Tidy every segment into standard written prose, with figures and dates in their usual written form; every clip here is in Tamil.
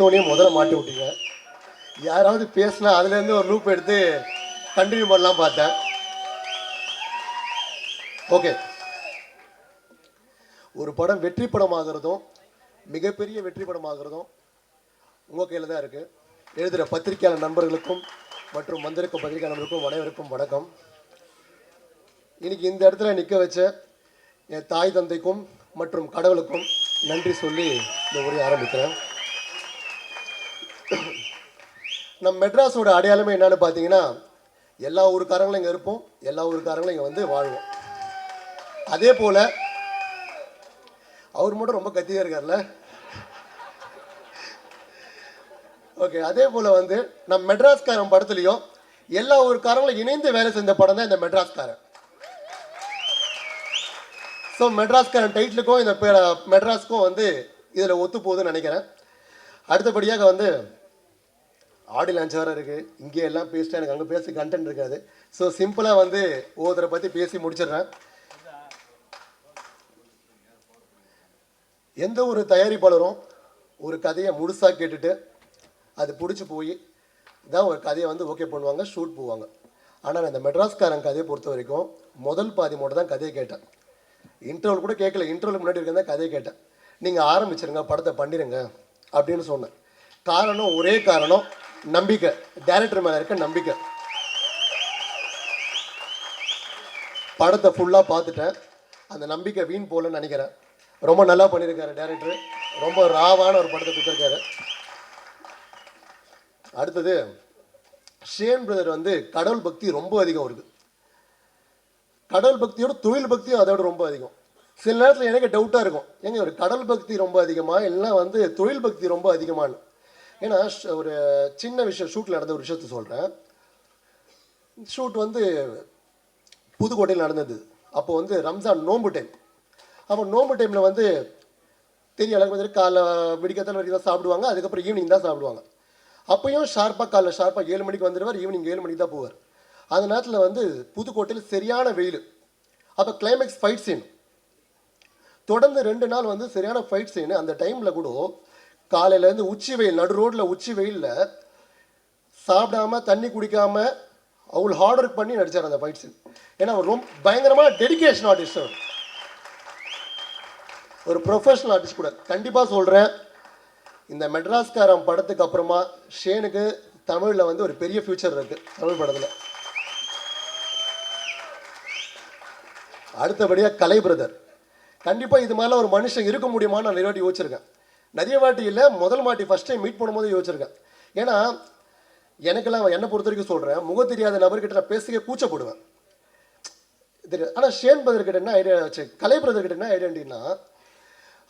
எடுத்தோடனே முதல்ல மாட்டி விட்டீங்க. யாராவது பேசினா அதுலேருந்து ஒரு லூப் எடுத்து கண்டினியூ பண்ணலாம் பார்த்தேன். ஓகே, ஒரு படம் வெற்றி படமாகிறதும் மிகப்பெரிய வெற்றி படமாகிறதும் உங்கள் கையில் தான் இருக்குது. எழுதுகிற பத்திரிகையாளர் நண்பர்களுக்கும் மற்றும் வந்திருக்கும் பத்திரிகையாளர் நண்பர்களுக்கும் அனைவருக்கும் வணக்கம். இன்னைக்கு இந்த இடத்துல நிற்க வச்ச என் தாய் தந்தைக்கும் மற்றும் கடவுளுக்கும் நன்றி சொல்லி இந்த உரையை ஆரம்பிக்கிறேன். நம்ம மெட்ராஸோட அடையாளமே என்னன்னு பார்த்தீங்கன்னா, எல்லா ஊருக்காரங்களும் இங்கே இருப்போம், எல்லா ஊருக்காரங்களும் இங்கே வந்து வாழ்வோம். அதே போல் அவர் மட்டும் ரொம்ப கத்தியாக இருக்கார்ல. ஓகே, அதே போல் வந்து நம்ம மெட்ராஸ்காரன் படத்துலையும் எல்லா ஊருக்காரங்களும் இணைந்து வேலை செஞ்ச படம் தான் இந்த மெட்ராஸ்காரன். ஸோ மெட்ராஸ்காரன் டைட்டிலுக்கும் இந்த மெட்ராஸ்க்கும் வந்து இதில் ஒத்து போகுதுன்னு நினைக்கிறேன். அடுத்தபடியாக வந்து ஆடி லான்ச் வேறு இருக்குது. இங்கே எல்லாம் பேசிட்டா எனக்கு அங்கே பேசி கண்டென்ட் இருக்காது. ஸோ சிம்பிளாக வந்து ஒவ்வொருத்தரை பற்றி பேசி முடிச்சிடுறேன். எந்த ஒரு தயாரிப்பாளரும் ஒரு கதையை முழுசாக கேட்டுட்டு அது பிடிச்சி போய் தான் ஒரு கதையை வந்து ஓகே பண்ணுவாங்க, ஷூட் போவாங்க. ஆனால் இந்த மெட்ராஸ்காரன் கதையை பொறுத்த வரைக்கும் முதல் பாதி மட்டும் தான் கதையை கேட்டேன். இன்டர்வல் கூட கேட்கல, இன்டர்வலுக்கு முன்னாடி இருக்கிற கதையை கேட்டேன். நீங்கள் ஆரம்பிச்சிருங்க, படத்தை பண்ணிடுங்க அப்படின்னு சொன்னேன். காரணம், ஒரே காரணம், நம்பிக்கை. டைரக்டர் மேலே இருக்க நம்பிக்கை. படத்தை ஃபுல்லாக பார்த்துட்டேன், அந்த நம்பிக்கை வீண் போலன்னு நினைக்கிறேன். ரொம்ப நல்லா பண்ணியிருக்காரு டைரக்டர், ரொம்ப ராவான ஒரு படத்தை கொடுத்துருக்காரு. அடுத்தது ஷேன் பிரதர் வந்து கடவுள் பக்தி ரொம்ப அதிகம் இருக்குது. கடவுள் பக்தியோட தொழில் பக்தியும் அதோட ரொம்ப அதிகம். சில நேரத்தில் எனக்கு டவுட்டாக இருக்கும், ஏங்க ஒரு கடவுள் பக்தி ரொம்ப அதிகமாக இல்லை வந்து தொழில் பக்தி ரொம்ப அதிகமானு. ஏன்னா ஒரு சின்ன விஷயம், ஷூட்டில் நடந்த ஒரு விஷயத்த சொல்கிறேன். ஷூட் வந்து புதுக்கோட்டையில் நடந்தது. அப்போ வந்து ரம்ஜான் நோன்பு டைம். அப்போ நோன்பு டைமில் வந்து தெரிய அளவுக்கு வந்து காலைல விடிக்கத்தால் வரைக்கும் தான் சாப்பிடுவாங்க, அதுக்கப்புறம் ஈவினிங் தான் சாப்பிடுவாங்க. அப்போயும் காலைல ஷார்ப்பாக 7 மணிக்கு வந்துடுவார், ஈவினிங் 7 மணிக்கு தான் போவார். அந்த நேரத்தில் வந்து புதுக்கோட்டையில் சரியான வெயில். அப்போ கிளைமேக்ஸ் ஃபைட் சீன் தொடர்ந்து 2 நாள் வந்து சரியான ஃபைட் சீனு. அந்த டைமில் கூட காலையிலேருந்து உச்சி வெயில், நடு ரோட்டில் உச்சி வெயிலில் சாப்பிடாமல் தண்ணி குடிக்காமல் அவ்வளோ ஹார்ட் ஒர்க் பண்ணி நடித்தார் அந்த ஃபைட் சீன். ஏன்னா அவர் ரொம்ப பயங்கரமான டெடிகேஷன் ஆர்டிஸ்ட், அவர் ஒரு ப்ரொஃபஷனல் ஆர்டிஸ்ட் கூட. கண்டிப்பாக சொல்கிறேன், இந்த மெட்ராஸ்காரன் படத்துக்கு அப்புறமா ஷேனுக்கு தமிழில் வந்து ஒரு பெரிய ஃபியூச்சர் இருக்குது தமிழ் படத்தில். அடுத்தபடியாக கலை பிரதர். கண்டிப்பாக இது மாதிரிலாம் ஒரு மனுஷன் இருக்க முடியுமான்னு நான் நிறைய வாட்டி யோசிச்சிருக்கேன். நிறைய வாட்டி இல்லை, முதல் வாட்டி ஃபஸ்ட் டைம் மீட் பண்ணும்போது யோசிச்சிருக்கேன். ஏன்னா எனக்கெல்லாம் என்னை பொறுத்த வரைக்கும் சொல்கிறேன், முக தெரியாத நபர்கிட்ட நான் பேசிக்க கூச்சப்படுவேன். ஆனால் ஷேன் பிரதர் கிட்ட என்ன ஐடியா வச்சு, கலை பிரதர் கிட்ட என்ன ஐடியாட்டின்னா,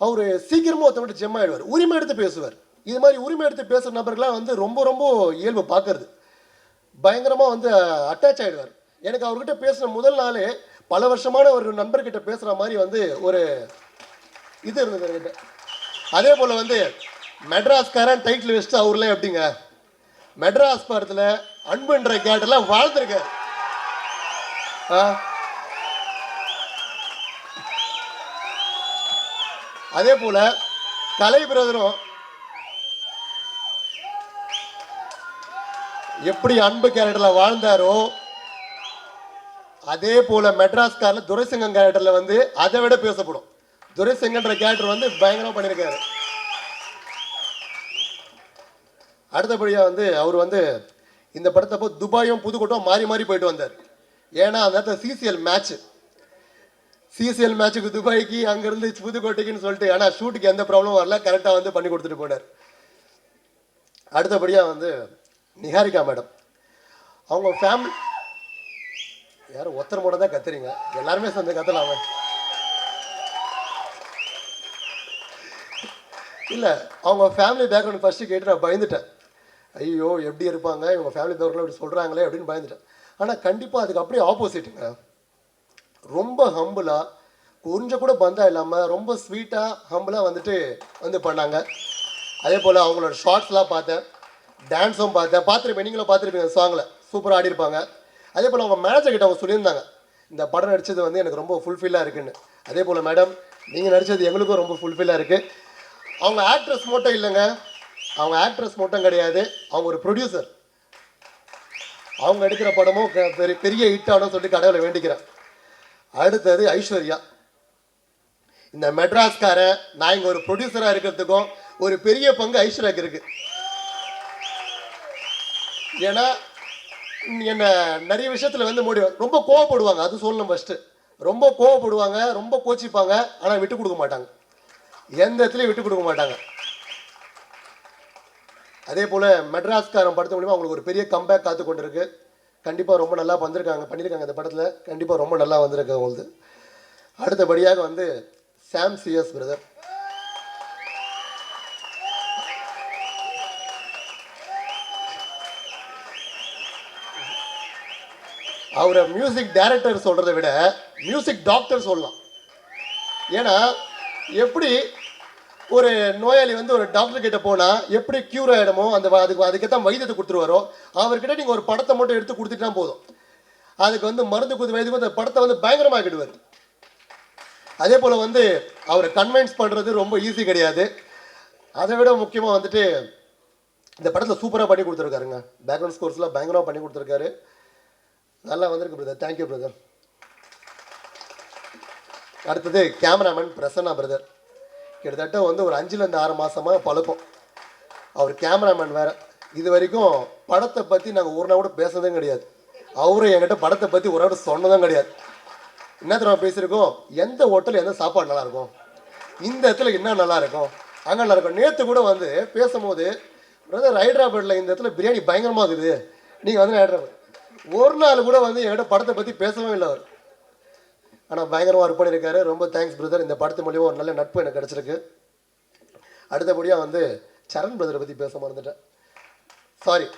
அவர் சீக்கிரமாக ஒருத்தவங்க ஜெம் ஆகிடுவார், உரிமை எடுத்து பேசுவார். இது மாதிரி உரிமை எடுத்து பேசுகிற நபர்கள்லாம் வந்து ரொம்ப ரொம்ப இயல்பு பார்க்கறது பயங்கரமாக வந்து அட்டாச் ஆகிடுவார். எனக்கு அவர்கிட்ட பேசின முதல் நாளே பல வருஷமான ஒரு நண்பர்கிட்ட பேசுகிற மாதிரி வந்து ஒரு இது இருந்தது என்கிட்ட. அதே போல் வந்து மெட்ராஸ்காரன் டைட்டில் வச்சுட்டு அவர்லாம் எப்படிங்க மெட்ராஸ் படத்தில் அன்புன்ற கேட்டெல்லாம் வாழ்ந்துருக்கார். அதே போல கலை பிரதரும் எப்படி அன்பு கேரக்டர்ல வாழ்ந்தாரோ அதே போல மெட்ராஸ்காரில் துரைசிங்கம் கேரக்டர்ல வந்து அதை விட பேசப்படும். துரைசிங்கன்ற கேரக்டர் வந்து பயங்கரமா பண்ணியிருக்காரு. அடுத்தபடியாக வந்து அவர் வந்து இந்த படத்தப்போ துபாயும் புதுக்கோட்டையும் மாறி மாறி போயிட்டு வந்தார். ஏன்னா அந்த நேரத்தில் சிசிஎல் மேட்சுக்கு துபாய்க்கு, அங்கேருந்து புதுக்கோட்டைக்குன்னு சொல்லிட்டு. ஆனால் ஷூட்டுக்கு எந்த ப்ராப்ளமும் வரல, கரெக்டாக வந்து பண்ணி கொடுத்துட்டு போனார். அடுத்தபடியாக வந்து நிஹாரிகா மேடம், அவங்க ஃபேமிலி யாரும் ஒருத்தர் மட்டும் தான் கத்துறீங்க, எல்லாருமே சேர்ந்து கத்தலாமே. இல்லை, அவங்க ஃபேமிலி பேக்ரவுண்ட் ஃபஸ்ட்டு கேட்டு நான் பயந்துட்டேன். ஐயோ எப்படி இருப்பாங்க இவங்க ஃபேமிலி பேக்ரவுண்ட் இப்படி சொல்கிறாங்களே அப்படின்னு பயந்துட்டேன். ஆனால் கண்டிப்பாக அதுக்கு அப்படியே ஆப்போசிட்டுங்க. ரொம்ப ஹம்பிளாக, கொஞ்சம் கூட பந்தா இல்லாமல் ரொம்ப ஸ்வீட்டாக ஹம்பிளாக வந்து பண்ணாங்க. அதே போல் அவங்களோட ஷார்ட்ஸ்லாம் பார்த்தேன், டான்ஸும் பார்த்துருப்பேன், நீங்களும் பார்த்துருப்பீங்க. சாங்கில் சூப்பராக ஆடிருப்பாங்க. அதே போல் அவங்க மேனேஜர் கிட்ட அவங்க சொல்லியிருந்தாங்க, இந்த படம் நடித்தது வந்து எனக்கு ரொம்ப ஃபுல்ஃபில்லாக இருக்குன்னு. அதே போல் மேடம், நீங்கள் நடித்தது எங்களுக்கும் ரொம்ப ஃபுல்ஃபில்லாக இருக்குது. அவங்க ஆக்ட்ரஸ் மட்டும் இல்லைங்க, அவங்க ஆக்ட்ரஸ் மட்டும் கிடையாது, அவங்க ஒரு ப்ரொடியூசர். அவங்க எடுக்கிற படமும் பெரிய பெரிய ஹிட் ஆகணும்னு சொல்லிட்டு கடவுளை வேண்டிக்கிறேன். அடுத்தது ஐஸ்வர்யா. இந்த மெட்ராஸ்கார நான் இங்கே ஒரு ப்ரொடியூசராக இருக்கிறதுக்கும் ஒரு பெரிய பங்கு ஐஸ்வர்யாவுக்கு இருக்கு. ஏன்னா என்ன நிறைய விஷயத்தில் வந்து ரொம்ப கோவப்படுவாங்க, அது சொல்லணும் ஃபஸ்ட்டு. ரொம்ப கோவப்படுவாங்க, ரொம்ப கோச்சிப்பாங்க, ஆனால் விட்டு கொடுக்க மாட்டாங்க, எந்த இடத்துலையும் விட்டு கொடுக்க மாட்டாங்க. அதே போல் மெட்ராஸ்காரன் படத்து மூலிமா அவங்களுக்கு ஒரு பெரிய கம்பேக் காத்து கொண்டு இருக்கு. கண்டிப்பாக ரொம்ப நல்லா பண்ணியிருக்காங்க இந்த படத்தில். கண்டிப்பாக ரொம்ப நல்லா வந்திருக்கு அவங்களுக்கு. அடுத்தபடியாக வந்து சாம் சிஎஸ் பிரதர். அவரை மியூசிக் டைரக்டர் சொல்கிறத விட மியூசிக் டாக்டர் சொல்லலாம். ஏன்னா எப்படி ஒரு நோயாளி வந்து ஒரு டாக்டர் கிட்ட போனால் எப்படி க்யூர் ஆகிடுமோ அதுக்கேற்ற வைத்தியத்தை கொடுத்துருவாரோ, அவர்கிட்ட நீங்கள் ஒரு படத்தை மட்டும் எடுத்து கொடுத்துட்டா போதும், அதுக்கு வந்து மருந்து கொடுத்து வைத்தியம் அந்த படத்தை வந்து பயங்கரமாக்கிடுவார். அதே போல் வந்து அவரை கன்வின்ஸ் பண்ணுறது ரொம்ப ஈஸி கிடையாது. அதை விட முக்கியமாக வந்துட்டு இந்த படத்தில் சூப்பராக பண்ணி கொடுத்துருக்காருங்க. பேக்ரவுண்ட் ஸ்கோர்ஸ்லாம் பயங்கரமாக பண்ணி கொடுத்துருக்காரு. நல்லா வந்திருக்கு பிரதர். Thank you brother. அடுத்தது கேமராமேன் பிரசன்னா பிரதர். கிட்டத்தட்ட வந்து ஒரு 5-6 மாதமாக பழக்கம். அவர் கேமராமேன் வேறு. இது வரைக்கும் படத்தை பற்றி நாங்கள் ஒரு நாள் கூட பேசுனதும் கிடையாது. அவரும் என்கிட்ட படத்தை பற்றி ஒரு நாள் சொன்னதும் கிடையாது. என்ன தெரியுமா பேசியிருக்கோம், எந்த ஹோட்டல் எந்த சாப்பாடு நல்லாயிருக்கும், இந்த இடத்துல என்ன நல்லாயிருக்கும், அங்கே நல்லாயிருக்கும். நேற்று கூட வந்து பேசும்போது பிரதர் ஹைதராபாத்தில் இந்த இடத்துல பிரியாணி பயங்கரமாக இருக்குது, நீங்கள் வந்து ஹைதராபாத். ஒரு நாள் கூட வந்து என்கிட்ட படத்தை பற்றி பேசவே இல்லை அவர். ஆனால் பயங்கரமாக ஒர்க் பண்ணியிருக்காரு. ரொம்ப தேங்க்ஸ் பிரதர். இந்த படத்து மூலியமாக ஒரு நல்ல நட்பு எனக்கு கிடச்சிருக்கு. அடுத்தபடியாக வந்து சரண் பிரதரை பற்றி பேச மறந்துட்டேன், சாரி.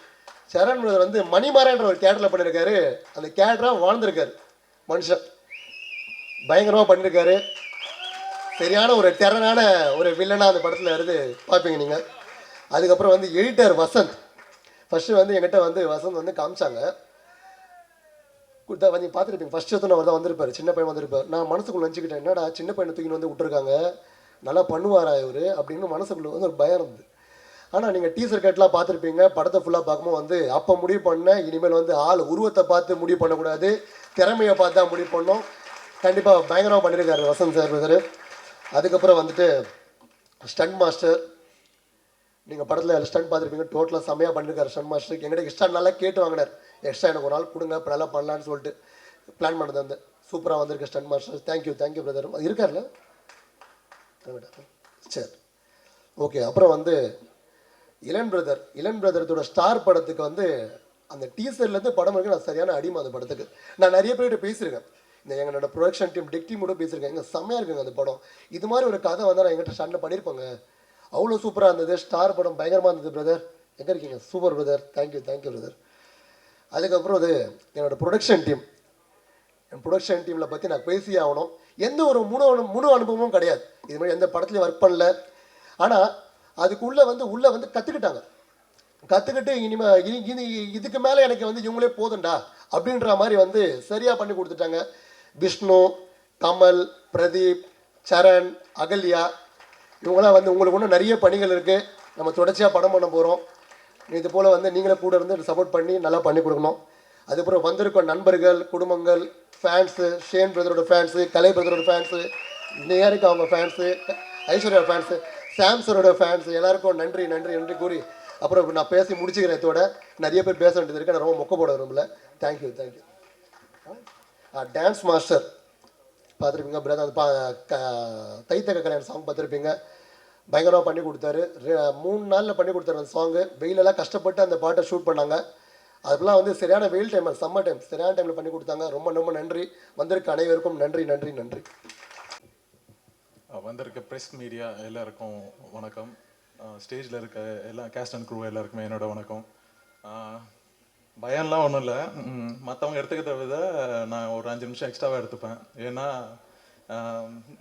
சரண் பிரதர் வந்து மணிமாறன்ற ஒரு கேரக்டரில் பண்ணியிருக்காரு. அந்த கேரக்டராக வாழ்ந்திருக்காரு மனுஷன். பயங்கரமாக பண்ணியிருக்காரு. சரியான ஒரு டெரரான ஒரு வில்லனாக அந்த படத்தில் இருந்து பார்ப்பீங்க நீங்கள். அதுக்கப்புறம் வந்து எடிட்டர் வசந்த். ஃபஸ்ட்டு வந்து என்கிட்ட வந்து வசந்த் வந்து காமிச்சாங்க, நீங்கள் பார்த்துருப்பீங்க. ஃபஸ்ட்டு எடுத்து அவர் தான் வந்திருப்பார், சின்ன பையன் வந்திருப்பார். நான் மனசுக்குள்ளே நினச்சிக்கிட்டேன், என்னடா சின்ன பையனை தூக்கின்னு வந்து விட்டுருக்காங்க, நல்லா பண்ணுவாரா இவர் அப்படின்னு மனசுக்குள்ளே வந்து ஒரு பயம் இருந்தது. ஆனால் நீங்கள் டீசர் கட்லாம் பார்த்துருப்பீங்க. படத்தை ஃபுல்லாக பார்க்கும்போது வந்து அப்போ முடிவு பண்ண இனிமேல் வந்து ஆள் உருவத்தை பார்த்து முடிவு பண்ணக்கூடாது, திறமையை பார்த்து தான் முடிவு பண்ணோம். கண்டிப்பாக பயங்கரமாக பண்ணியிருக்காரு வசந்த் சார் பிரதர். அதுக்கப்புறம் வந்துட்டு ஸ்டண்ட் மாஸ்டர். நீங்கள் படத்தில் ஸ்டண்ட் பார்த்துருப்பீங்க, டோட்டலாக செம்மையாக பண்ணியிருக்காரு ஸ்டண்ட் மாஸ்டர். எங்கிட்ட எக்ஸ்ட்ரா நல்லா கேட்டு வாங்கினார், எக்ஸ்ட்ரா எனக்கு ஒரு நாள் கொடுங்க, இப்போ நல்லா பண்ணலான்னு சொல்லிட்டு பிளான் பண்ணது வந்து சூப்பராக வந்திருக்கு ஸ்டண்ட் மாஸ்டர். Thank you brother. இருக்கார்ல, சரி ஓகே. அப்புறம் வந்து இளன் பிரதரத்தோட ஸ்டார் படத்துக்கு வந்து அந்த டீசர்லேருந்து படம் இருக்கு. நான் சரியான அடிமை அந்த படத்துக்கு. நான் நிறைய பேர்கிட்ட பேசியிருக்கேன், இந்த எங்களோட ப்ரொடக்ஷன் டீம் டெக் டீமோட பேசியிருக்கேன். எங்கள் செம்மையாக இருக்குங்க அந்த படம். இது மாதிரி ஒரு கதை வந்தால் நான் எங்கிட்ட ஸ்டாண்டில் பண்ணியிருப்பாங்க. அவ்வளோ சூப்பராக இருந்தது. ஸ்டார் படம் பயங்கரமாக இருந்தது பிரதர். எங்கே இருக்கீங்க? Super brother. Thank you brother. அதுக்கப்புறம் அது என்னோடய ப்ரொடக்ஷன் டீம். என் ப்ரொடக்ஷன் டீமில் பற்றி நான் பேசியே ஆகணும். எந்த ஒரு முழு அனுபவமும் கிடையாது, இது மாதிரி எந்த படத்துலையும் ஒர்க் பண்ணல. ஆனால் அதுக்குள்ளே வந்து கற்றுக்கிட்டு இனிமேல் இதுக்கு மேலே எனக்கு வந்து இவங்களே போதுண்டா அப்படின்ற மாதிரி வந்து சரியாக பண்ணி கொடுத்துட்டாங்க. விஷ்ணு, கமல், பிரதீப், சரண், அகல்யா, இவங்களாம் வந்து உங்களுக்கு இன்னும் நிறைய பணிகள் இருக்குது. நம்ம தொடர்ச்சியாக படம் பண்ண போகிறோம். இது போல் வந்து நீங்களே கூட இருந்து சப்போர்ட் பண்ணி நல்லா பண்ணி கொடுக்கணும். அதுக்கப்புறம் வந்திருக்க நண்பர்கள், குடும்பங்கள், ஃபேன்ஸு, ஷேன் பிரதரோட ஃபேன்ஸு, கலை பிரதரோட ஃபேன்ஸு, நேருக்கு அவங்க ஃபேன்ஸு, ஐஸ்வர்யா ஃபேன்ஸு, சாம்சரோட ஃபேன்ஸு, எல்லாருக்கும் நன்றி கூறி அப்புறம் நான் பேசி முடிச்சுக்கிறேன். இதோட நிறைய பேர் பேச வேண்டியது இருக்குது, நான் ரொம்ப மொக்க போட விரும்பல. தேங்க்யூ. டான்ஸ் மாஸ்டர் பார்த்துருப்பீங்க பிரதர். அந்த தைத்தக கல்யாணம் சாங் பார்த்துருப்பீங்க. பயங்கரமாக பண்ணி கொடுத்தாரு. 3 நாளில் பண்ணி கொடுத்தாரு அந்த சாங்கு. வெயிலெல்லாம் கஷ்டப்பட்டு அந்த பாட்டை ஷூட் பண்ணாங்க. அதெல்லாம் வந்து சரியான வெயில் டைம், சம்மர் டைம், சரியான டைமில் பண்ணி கொடுத்தாங்க. ரொம்ப நன்றி. வந்திருக்க அனைவருக்கும் நன்றி. வந்திருக்க ப்ரெஸ் மீடியா எல்லாருக்கும் வணக்கம். ஸ்டேஜில் இருக்க எல்லா கேஸ்ட் அண்ட் க்ரூ எல்லாருக்குமே என்னோட வணக்கம். பயம்லாம் ஒன்றும் இல்லை, மற்றவங்க எடுத்துக்கிறத விட நான் ஒரு 5 நிமிஷம் எக்ஸ்ட்ராவாக எடுத்துப்பேன். ஏன்னா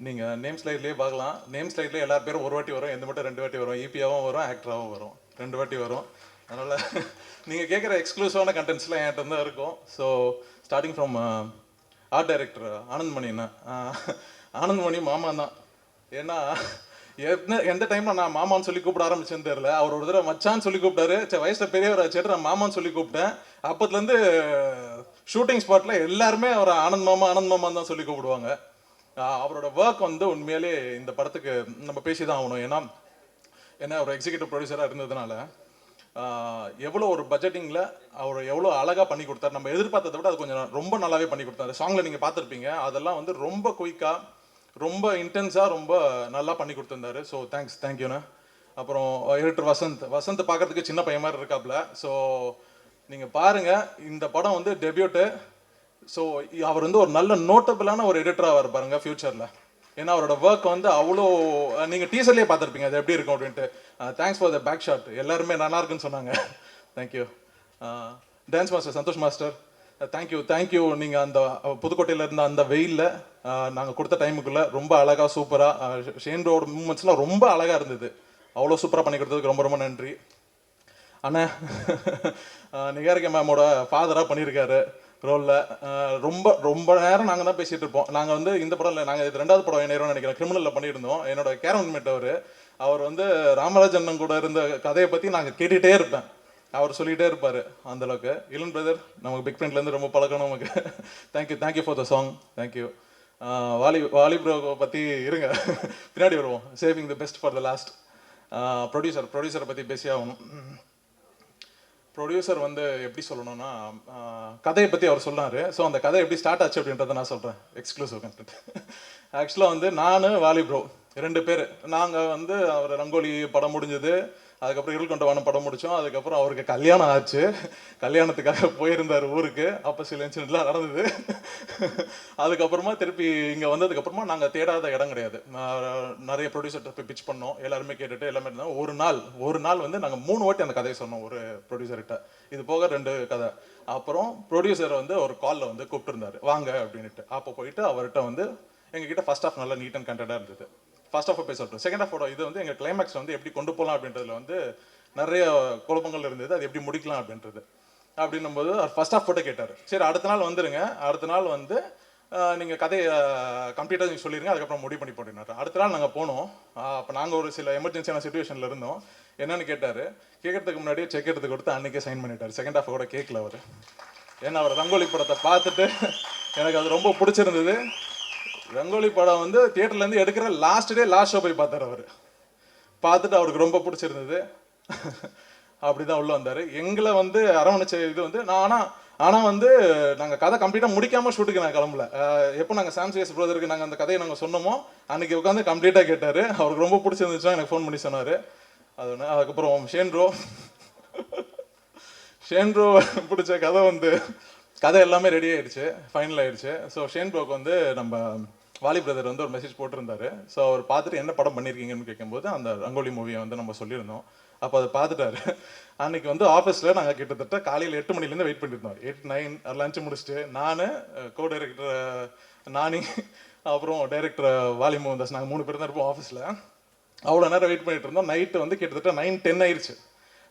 நீங்கள் நேம் ஸ்லைட்லேயே பார்க்கலாம், நேம் ஸ்லைட்லேயே எல்லா பேரும் ஒரு வாட்டி வரும், எந்த மட்டும் 2 வாட்டி வரும். ஈபியாவும் வரும், ஆக்டராகவும் வரும், 2 வாட்டி வரும். அதனால் நீங்கள் கேட்குற எக்ஸ்க்ளூசிவான கண்டென்ட்ஸ்லாம் என்கிட்ட தான் இருக்கும். So starting from art director ஆனந்த்மணிண்ணா. ஆனந்த்மணி மாமா தான். ஏன்னா எந்த டைம்ல நான் மாமான்னு சொல்லி கூப்பிட ஆரம்பிச்சேன்னு தெரியல. அவர் ஒரு தடவை மச்சான்னு சொல்லி கூப்பிட்டாரு. சரி வயசுல பெரியவர் ஆச்சு நான் மாமான்னு சொல்லி கூப்பிட்டேன். அப்பத்துலேருந்து ஷூட்டிங் ஸ்பாட்ல எல்லாருமே அவர் ஆனந்த் மாமா தான் சொல்லி கூப்பிடுவாங்க. அவரோட ஒர்க் வந்து உண்மையிலே இந்த படத்துக்கு நம்ம பேசி தான் ஆகணும். ஏன்னா ஒரு எக்ஸிக்யூட்டிவ் ப்ரொடியூசராக இருந்ததுனால எவ்வளோ ஒரு பட்ஜெட்டிங்கில் அவர் எவ்வளோ அழகாக பண்ணி கொடுத்தாரு. நம்ம எதிர்பார்த்ததை விட அது கொஞ்சம் ரொம்ப நல்லாவே பண்ணி கொடுத்தாரு. சாங்கில் நீங்கள் பார்த்துருப்பீங்க, அதெல்லாம் வந்து ரொம்ப குயிக்காக, ரொம்ப இன்டென்ஸாக, ரொம்ப நல்லா பண்ணி கொடுத்துருந்தாரு. ஸோ தேங்க்யூண்ணா. அப்புறம் எடிட்டர் வசந்த் பார்க்கறதுக்கு சின்ன பையன் மாதிரி இருக்காப்புல. ஸோ நீங்கள் பாருங்கள், இந்த படம் வந்து டெபியூட்டு. ஸோ அவர் வந்து ஒரு நல்ல நோட்டபிளான ஒரு எடிட்டராக இருப்பாருங்க ஃப்யூச்சரில். ஏன்னா அவரோட ஒர்க் வந்து அவ்வளோ, நீங்கள் டீசர்லேயே பார்த்துருப்பீங்க அது எப்படி இருக்கும் அப்படின்ட்டு. Thanks for the back shot, எல்லாருமே நல்லா இருக்குன்னு சொன்னாங்க. Thank you. Dance master Santhosh master, thank you. நீங்கள் அந்த புதுக்கோட்டையில் இருந்த அந்த வெயிலில் நாங்கள் கொடுத்த டைமுக்குள்ளே ரொம்ப அழகாக சூப்பராக ஷேன்ரோட மூமெண்ட்ஸ்லாம் ரொம்ப அழகாக இருந்தது. அவ்வளோ சூப்பராக பண்ணி கொடுத்ததுக்கு ரொம்ப ரொம்ப நன்றி. அண்ணா நிகாரிகா மேமோட ஃபாதராக பண்ணியிருக்காரு ரோலில். ரொம்ப நேரம் நாங்கள் தான் பேசிகிட்டு இருப்போம். நாங்கள் வந்து இந்த படம் இல்லை, நாங்கள் இது 2வது படம் என்ன நினைக்கிறேன், கிரிமினலில் பண்ணியிருந்தோம். என்னோட கேரன்மேட் அவர் வந்து ராமராஜன் கூட இருந்த கதையை பற்றி நாங்கள் கேட்டுகிட்டே இருப்பேன். அவர் சொல்லிகிட்டே இருப்பார். அந்தளவுக்கு இளன் பிரதர் நமக்கு பிக் ஃப்ரெண்ட்லேருந்து ரொம்ப பழக்கம் நமக்கு. Thank you for the song. Thank you. Vaali bro பற்றி இருங்க, பின்னாடி வருவோம். Saving the best for the last. ப்ரொடியூசரை பற்றி பேசி ஆகணும். ப்ரொடியூசர் வந்து எப்படி சொல்லணும்னா, கதையை பற்றி அவர் சொன்னார். ஸோ அந்த கதை எப்படி ஸ்டார்ட் ஆச்சு அப்படின்றத நான் சொல்கிறேன், எக்ஸ்க்ளூசிவ் கண்டென்ட். ஆக்சுவலாக வந்து நான் வாலி ப்ரோ 2 பேர், நாங்கள் வந்து அவர் ரங்கோலி படம் முடிஞ்சது, அதுக்கப்புறம் இருள் கொண்ட வானம் படம் முடித்தோம். அதுக்கப்புறம் அவருக்கு கல்யாணம் ஆச்சு, கல்யாணத்துக்காக போயிருந்தார் ஊருக்கு. அப்போ சில இன்சிடென்ட்லாம் நடந்தது. அதுக்கப்புறமா திருப்பி இங்கே வந்ததுக்கப்புறமா நாங்கள் தேடாத இடம் கிடையாது. நிறைய ப்ரொடியூசர்கிட்ட போய் பிச் பண்ணோம், எல்லாருமே கேட்டுட்டு எல்லாமே இருந்தாங்க. ஒரு நாள் வந்து நாங்கள் 3 வாட்டி அந்த கதையை சொன்னோம் ஒரு ப்ரொடியூசர்கிட்ட. இது போக 2 கதை. அப்புறம் ப்ரொடியூசர் வந்து ஒரு காலில் வந்து கூப்பிட்டுருந்தாரு, வாங்க அப்படின்ட்டு. அப்போ போயிட்டு அவர்கிட்ட வந்து எங்ககிட்ட ஃபர்ஸ்ட் ஆஃப் நல்லா நீட் அண்ட் கண்டென்ட்டாக இருந்தது. ஃபர்ஸ்ட் ஆஃப் பேசட்டும், செகண்ட் ஆஃபோட இது வந்து எங்கள் கிளைமேக்ஸ் வந்து எப்படி கொண்டு போகலாம் அப்படின்றதுல வந்து நிறைய குழப்பங்கள் இருந்தது. அது எப்படி முடிக்கலாம் அப்படின்றது. அப்படின்னும் போது அவர் ஃபர்ஸ்ட் ஆஃப் போட்டு கேட்டார். சரி அடுத்த நாள் வந்துருங்க, அடுத்த நாள் வந்து நீங்கள் கதையை கம்ப்ளீட்டாக நீங்கள் சொல்லிடுங்க, அதுக்கப்புறம் முடிவு பண்ணி போட்டினார். அடுத்த நாள் நாங்கள் போனோம். அப்போ நாங்கள் ஒரு சில எமர்ஜென்சியான சுச்சுவேஷனில் இருந்தோம். என்னன்னு கேட்டார். கேட்கறதுக்கு முன்னாடியே செக் எடுத்து கொடுத்து அன்றைக்கே சைன் பண்ணிட்டார். செகண்ட் ஆஃப் கூட கேட்கல அவர். ஏன்னா அவர் ரங்கோலி படத்தை பார்த்துட்டு எனக்கு அது ரொம்ப பிடிச்சிருந்தது. ரங்கோலி படம் வந்து தியேட்டர்லேருந்து எடுக்கிற லாஸ்ட் ஷோ போய் பார்த்தார் அவர். பார்த்துட்டு அவருக்கு ரொம்ப பிடிச்சிருந்தது. அப்படி தான் உள்ளே வந்தார். எங்களை வந்து அரவணைச்ச இது வந்து ஆனால் வந்து நாங்கள் கதை கம்ப்ளீட்டாக முடிக்காமல் ஷூட்டுக்கு நான் கிளம்பல. எப்போ நாங்கள் சாம்சிஎஸ் பிரதருக்கு நாங்கள் அந்த கதையை நாங்கள் சொன்னோமோ அன்றைக்கி உட்காந்து கம்ப்ளீட்டாக கேட்டார். அவருக்கு ரொம்ப பிடிச்சிருந்துச்சுன்னா எனக்கு ஃபோன் பண்ணி சொன்னார். அது ஒன்று. அதுக்கப்புறம் ஷேன்ரோ பிடிச்ச கதை வந்து கதை எல்லாமே ரெடி ஆகிடுச்சு, ஃபைனல் ஆகிடுச்சு. ஸோ ஷேன்ரோக்கு வந்து நம்ம வாலி பிரதர் வந்து ஒரு மெசேஜ் போட்டிருந்தாரு. ஸோ அவர் பார்த்துட்டு என்ன படம் பண்ணியிருக்கீங்கன்னு கேட்கும்போது அந்த ரங்கோலி மூவியை வந்து நம்ம சொல்லியிருந்தோம். அப்போ அதை பார்த்துட்டாரு. அன்றைக்கி வந்து ஆஃபீஸில் நாங்கள் கிட்டத்தட்ட காலையில் 8 மணிலேருந்து வெயிட் பண்ணியிருந்தோம். 8, 9 லஞ்சு முடிச்சுட்டு நான் கோ டைரக்டர் நானி அப்புறம் டைரக்டர் வாலி மோகன்தாஸ் நாங்கள் 3 பேர் தான் இருப்போம் ஆஃபீஸில். அவ்வளோ நேரம் வெயிட் பண்ணிட்டு இருந்தோம். நைட்டு வந்து கிட்டத்தட்ட 9:10 ஆயிடுச்சு.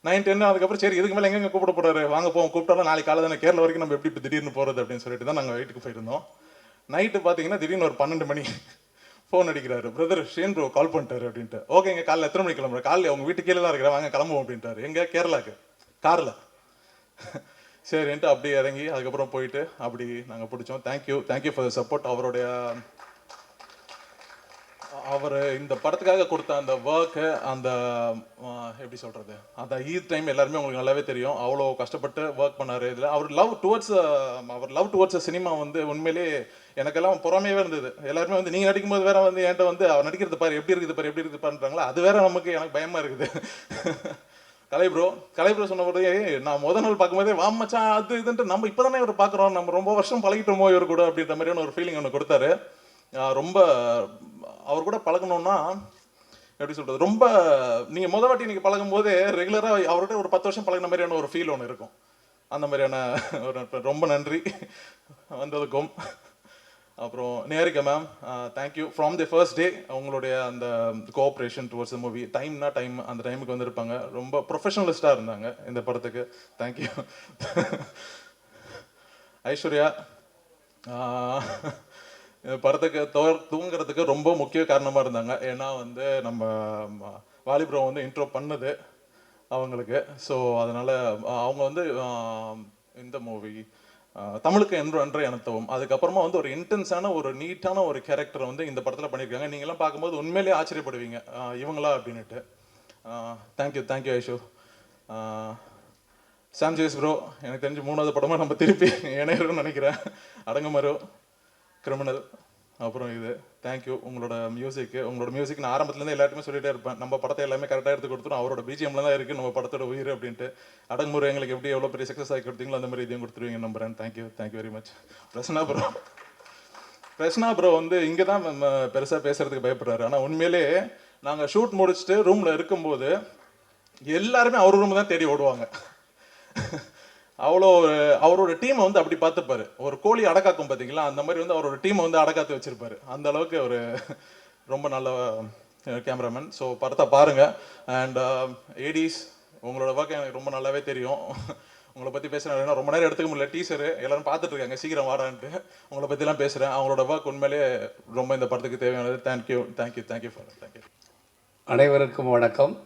9:10 அதுக்கப்புறம் சரி இதுக்கு மேலே எங்கெங்கே கூப்பிட போகிறாரு, வாங்க போவோம், கூப்பிட்டாலும் நாளைக்கு காலை தானே, கேரளா வரைக்கும் நம்ம எப்படி இப்போ திடீர்னு போகிறது அப்படின்னு சொல்லிட்டு தான் நாங்கள் வீட்டுக்கு போயிருந்தோம். நைட்டு பார்த்தீங்கன்னா திடீர்னு ஒரு 12 மணி ஃபோன் அடிக்கிறாரு. பிரதர் ஷேன் ப்ரோ கால் பண்ணிட்டாரு அப்படின்ட்டு. ஓகேங்க காலையில் எத்தனை மணிக்கு கிளம்புற, காலையில் அவங்க வீட்டு கீழே தான் இருக்கிறேன், வாங்க கிளம்புவோம் அப்படின்ட்டாரு. எங்கே கேரளாக்கு காரில். சரின்ட்டு அப்படியே இறங்கி அதுக்கப்புறம் போயிட்டு அப்படி நாங்கள் பிடிச்சோம். Thank you for the support. அவர் இந்த படத்துக்காக கொடுத்த அந்த ஒர்க்கு, அந்த எப்படி சொல்கிறது, அந்த டைம் எல்லாருமே உங்களுக்கு நல்லாவே தெரியும். அவ்வளோ கஷ்டப்பட்டு ஒர்க் பண்ணார். இதில் அவர் லவ் டுவர்ட்ஸ் சினிமா வந்து உண்மையிலே எனக்கெல்லாம் பொறாமையாகவே இருந்தது. எல்லாருமே வந்து நீங்கள் நடிக்கும்போது வேற வந்து என்கிட்ட வந்து அவர் நடிக்கிறது பாரு எப்படி இருக்குது பாருன்றாங்களா, அது வேற எனக்கு பயமாக இருக்குது. கலை ப்ரோ சொன்ன போதே நான் முதல் நாள் பார்க்கும்போதே வாமச்சான் அது இதுன்ட்டு நம்ம இப்போ தானே இவர் பார்க்குறோம், நம்ம ரொம்ப வருஷம் பழகிட்டோமோ இவர் கூட அப்படின்ற மாதிரியான ஒரு ஃபீலிங் ஒன்று கொடுத்தாரு. ரொம்ப அவர் கூட பழகணும்னா எப்படி சொல்கிறது, ரொம்ப நீங்கள் முதல் வாட்டி நீங்கள் பழகும் போதே ரெகுலராக அவர்கிட்ட ஒரு 10 வருஷம் பழகின மாதிரியான ஒரு ஃபீல் ஒன்று இருக்கும். அந்த மாதிரியான ஒரு ரொம்ப நன்றி வந்ததுக்கும். அப்புறம் Niharika ma'am thank you from the first day. அவங்களுடைய அந்த cooperation towards the movie, time அந்த டைமுக்கு வந்திருப்பாங்க. ரொம்ப ப்ரொஃபஷனலிஸ்டாக இருந்தாங்க இந்த படத்துக்கு. தேங்க்யூ. ஐஸ்வர்யா இந்த படத்துக்கு தூங்குறதுக்கு ரொம்ப முக்கிய காரணமாக இருந்தாங்க. ஏன்னா வந்து நம்ம வாலிபுரம் வந்து இன்ட்ரோ பண்ணது அவங்களுக்கு. ஸோ அதனால் அவங்க வந்து இந்த மூவி தமிழுக்கு என்று எனத்தவும் அதுக்கப்புறமா வந்து ஒரு இன்டென்ஸான ஒரு நீட்டான ஒரு கேரக்டரை வந்து இந்த படத்தில் பண்ணியிருக்காங்க. நீங்களாம் பார்க்கும்போது உண்மையிலேயே ஆச்சரியப்படுவீங்க, இவங்களா அப்படின்னுட்டு. தேங்க்யூ ஐஷு. சாம் ஜேஸ் ப்ரோ, எனக்கு தெரிஞ்சு 3வது படமாக நம்ம திருப்பி இணையறோம்னு நினைக்கிறேன். அடங்கமரு, கிரிமினல், அப்புறம் இது. தேங்க்யூ. உங்களோட மியூசிக் நான் ஆரம்பத்துலேருந்து எல்லாருமே சொல்லிட்டே இருப்பேன், நம்ம படத்தை எல்லாமே கரெக்டாக எடுத்து கொடுத்துரும், அவரோட பிஜிஎம்ல தான் இருக்குது நம்ம படத்தோட உயிர் அப்படின்ட்டு. அடங்குமுறை எங்களுக்கு எப்படி எவ்வளோ பெரிய சக்ஸஸ் ஆகி கொடுத்தீங்களோ அந்த மாதிரி இதையும் கொடுத்துருவீங்க நம்புறேன். Thank you very much. Prasanna bro வந்து இங்கே தான் பெருசாக பேசுறதுக்கு பயப்படுறாரு. ஆனால் உண்மையிலே நாங்கள் ஷூட் முடிச்சுட்டு ரூமில் இருக்கும்போது எல்லாருமே அவர் ரூம் தான் தேடி ஓடுவாங்க. அவ்வளோ அவரோட டீமை வந்து அப்படி பார்த்துப்பாரு. ஒரு கோழி அடக்காக்கும் பார்த்தீங்களா, அந்த மாதிரி வந்து அவரோட டீமை வந்து அடக்காத்து வச்சிருப்பாரு. அந்த அளவுக்கு ஒரு ரொம்ப நல்ல கேமராமேன். ஸோ படத்தை பாருங்க. அண்ட் ஏடிஸ், உங்களோட ஒர்க் எனக்கு ரொம்ப நல்லாவே தெரியும். உங்களை பற்றி பேசுகிறேன், ரொம்ப நேரம் எடுத்துக்க முடியல. டீசரு எல்லாரும் பார்த்துட்டு இருக்காங்க, சீக்கிரம் வாடான்ட்டு உங்களை பற்றிலாம் பேசுகிறேன். அவங்களோட ஒர்க் உண்மையிலே ரொம்ப இந்த படத்துக்கு தேவையானது. Thank you for thank you. அனைவருக்கும் வணக்கம்.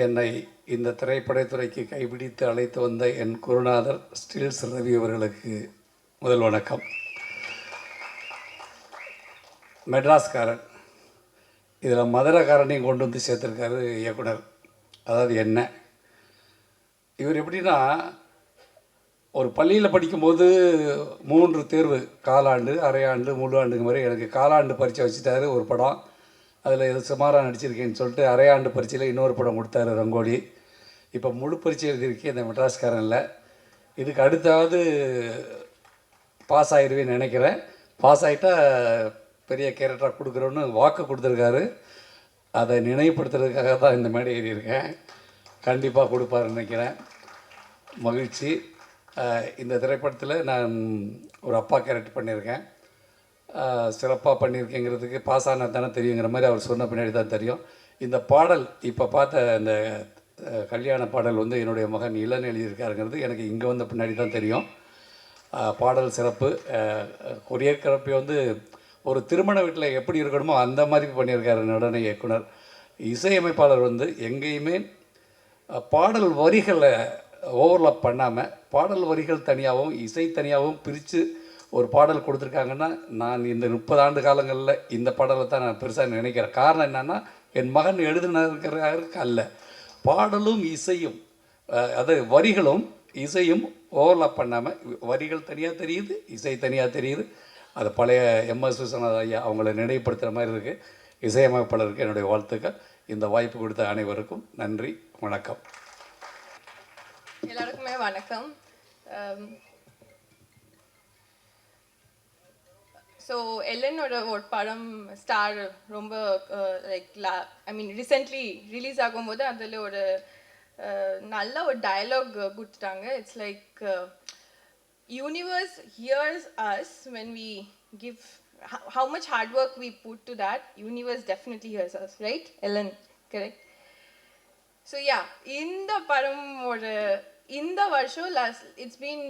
என்னை இந்த திரைப்படத்துறைக்கு கைப்பிடித்து அழைத்து வந்த என் குருநாதர் ஸ்டில்ஸ் ரவி அவர்களுக்கு முதல் வணக்கம். மெட்ராஸ்காரன், இதில் மதுரைக்காரனையும் கொண்டு வந்து சேர்த்துருக்காரு இயக்குனர். அதாவது என்ன, இவர் எப்படின்னா, ஒரு பள்ளியில் படிக்கும்போது 3 தேர்வு, காலாண்டு, அரையாண்டு, முழு ஆண்டுங்க மாதிரி. எனக்கு காலாண்டு பரீட்சை வச்சுட்டாரு ஒரு படம், அதில் எது சுமாராக நடிச்சிருக்கேன்னு சொல்லிட்டு அரையாண்டு பரீட்சையில் இன்னொரு படம் கொடுத்தாரு, ரங்கோலி. இப்போ முழு பரீட்சை எழுதியிருக்கேன் இந்த மெட்ராஸ்காரனில். இதுக்கு அடுத்தாவது பாஸ் ஆகிடுவேன்னு நினைக்கிறேன். பாஸ் ஆகிட்டா பெரிய கேரக்டராக கொடுக்குறோன்னு வாக்கு கொடுத்துருக்காரு. அதை நினைவுபடுத்துறதுக்காக தான் இந்த மேடை ஏறியிருக்கேன். கண்டிப்பாக கொடுப்பாருன்னு நினைக்கிறேன். மகிழ்ச்சி. இந்த திரைப்படத்தில் நான் ஒரு அப்பா கேரக்டர் பண்ணியிருக்கேன். சிறப்பாக பண்ணியிருக்கேங்கிறதுக்கு பாஸ் ஆனால் தானே தெரியுங்கிற மாதிரி அவர் சொன்ன பின்னாடி தான் தெரியும். இந்த பாடல் இப்போ பார்த்த இந்த கல்யாண பாடல் வந்து என்னுடைய மகன் இளன் எழுதியிருக்காருங்கிறது எனக்கு இங்கே வந்த பின்னாடி தான் தெரியும். பாடல் சிறப்பு. கொரியோகிராஃபி வந்து ஒரு திருமண வீட்டில் எப்படி இருக்கணுமோ அந்த மாதிரி பண்ணியிருக்காரு நடன இயக்குனர். இசையமைப்பாளர் வந்து எங்கேயுமே பாடல் வரிகளை ஓவர்லாப் பண்ணாமல் பாடல் வரிகள் தனியாகவும் இசை தனியாகவும் பிரித்து ஒரு பாடல் கொடுத்துருக்காங்கன்னா, நான் இந்த 30 ஆண்டு காலங்களில் இந்த பாடலை தான் நான் பெருசாக நினைக்கிறேன். காரணம் என்னென்னா, என் மகன் எழுதுனதுக்கு அல்ல, பாடலும் இசையும், அது வரிகளும் இசையும் ஓவர்லாப் பண்ணாமல் வரிகள் தனியாக தெரியுது, இசை தனியாக தெரியுது. அது பழைய எம்எஸ் விஸ்வநாத ஐயா அவங்கள நினைவுபடுத்துகிற மாதிரி இருக்குது. இசையமைப்பாளருக்கு என்னுடைய வாழ்த்துக்கள். இந்த வாய்ப்பு கொடுத்த அனைவருக்கும் நன்றி, வணக்கம். எல்லாருக்குமே வணக்கம். ஸோ எல்லனோட ஒரு படம் ஸ்டார் ரொம்ப லைக் ரீசெண்ட்லி ரிலீஸ் ஆகும்போது அதில் ஒரு நல்ல ஒரு டயலாக் கொடுத்துட்டாங்க. It's like universe hears us when we give how much hard work we put to that. Universe definitely hears us, right? Ellen, correct? So yeah, இந்த படம் ஒரு இந்த வருஷம் it's been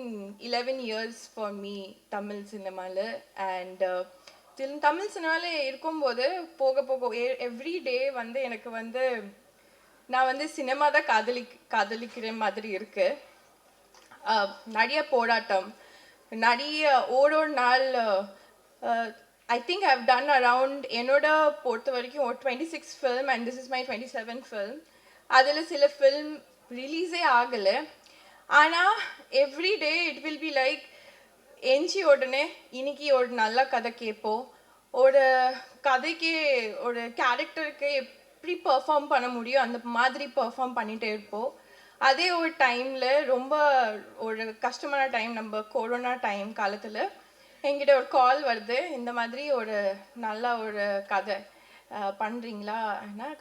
11 years for me Tamil சினிமாவில். அண்ட் தமிழ் சினிமாவில் இருக்கும்போது போக போக எவ்ரி டே வந்து எனக்கு வந்து நான் வந்து சினிமா தான் காதலிக்கிற மாதிரி இருக்குது. நிறைய போராட்டம், நிறைய ஒரு நாள் I think I've done around என்னோட பொறுத்த வரைக்கும் ஒரு 26 film and this is my 27th film. அதில் சில ஃபில்ம் ரிலீஸே ஆகலை. ஆனால் every day it will be like எஞ்சி உடனே இன்னைக்கு ஒரு நல்ல கதை கேட்போம், ஒரு கதைக்கு ஒரு கேரக்டருக்கு எப்படி பெர்ஃபார்ம் பண்ண முடியும் அந்த மாதிரி பெர்ஃபார்ம் பண்ணிகிட்டே இருப்போம். அதே ஒரு டைமில் ரொம்ப ஒரு கஷ்டமான டைம், நம்ம கொரோனா டைம் காலத்தில் என்கிட்ட ஒரு கால் வருது, இந்த மாதிரி ஒரு நல்ல ஒரு கதை பண்ணுறீங்களா?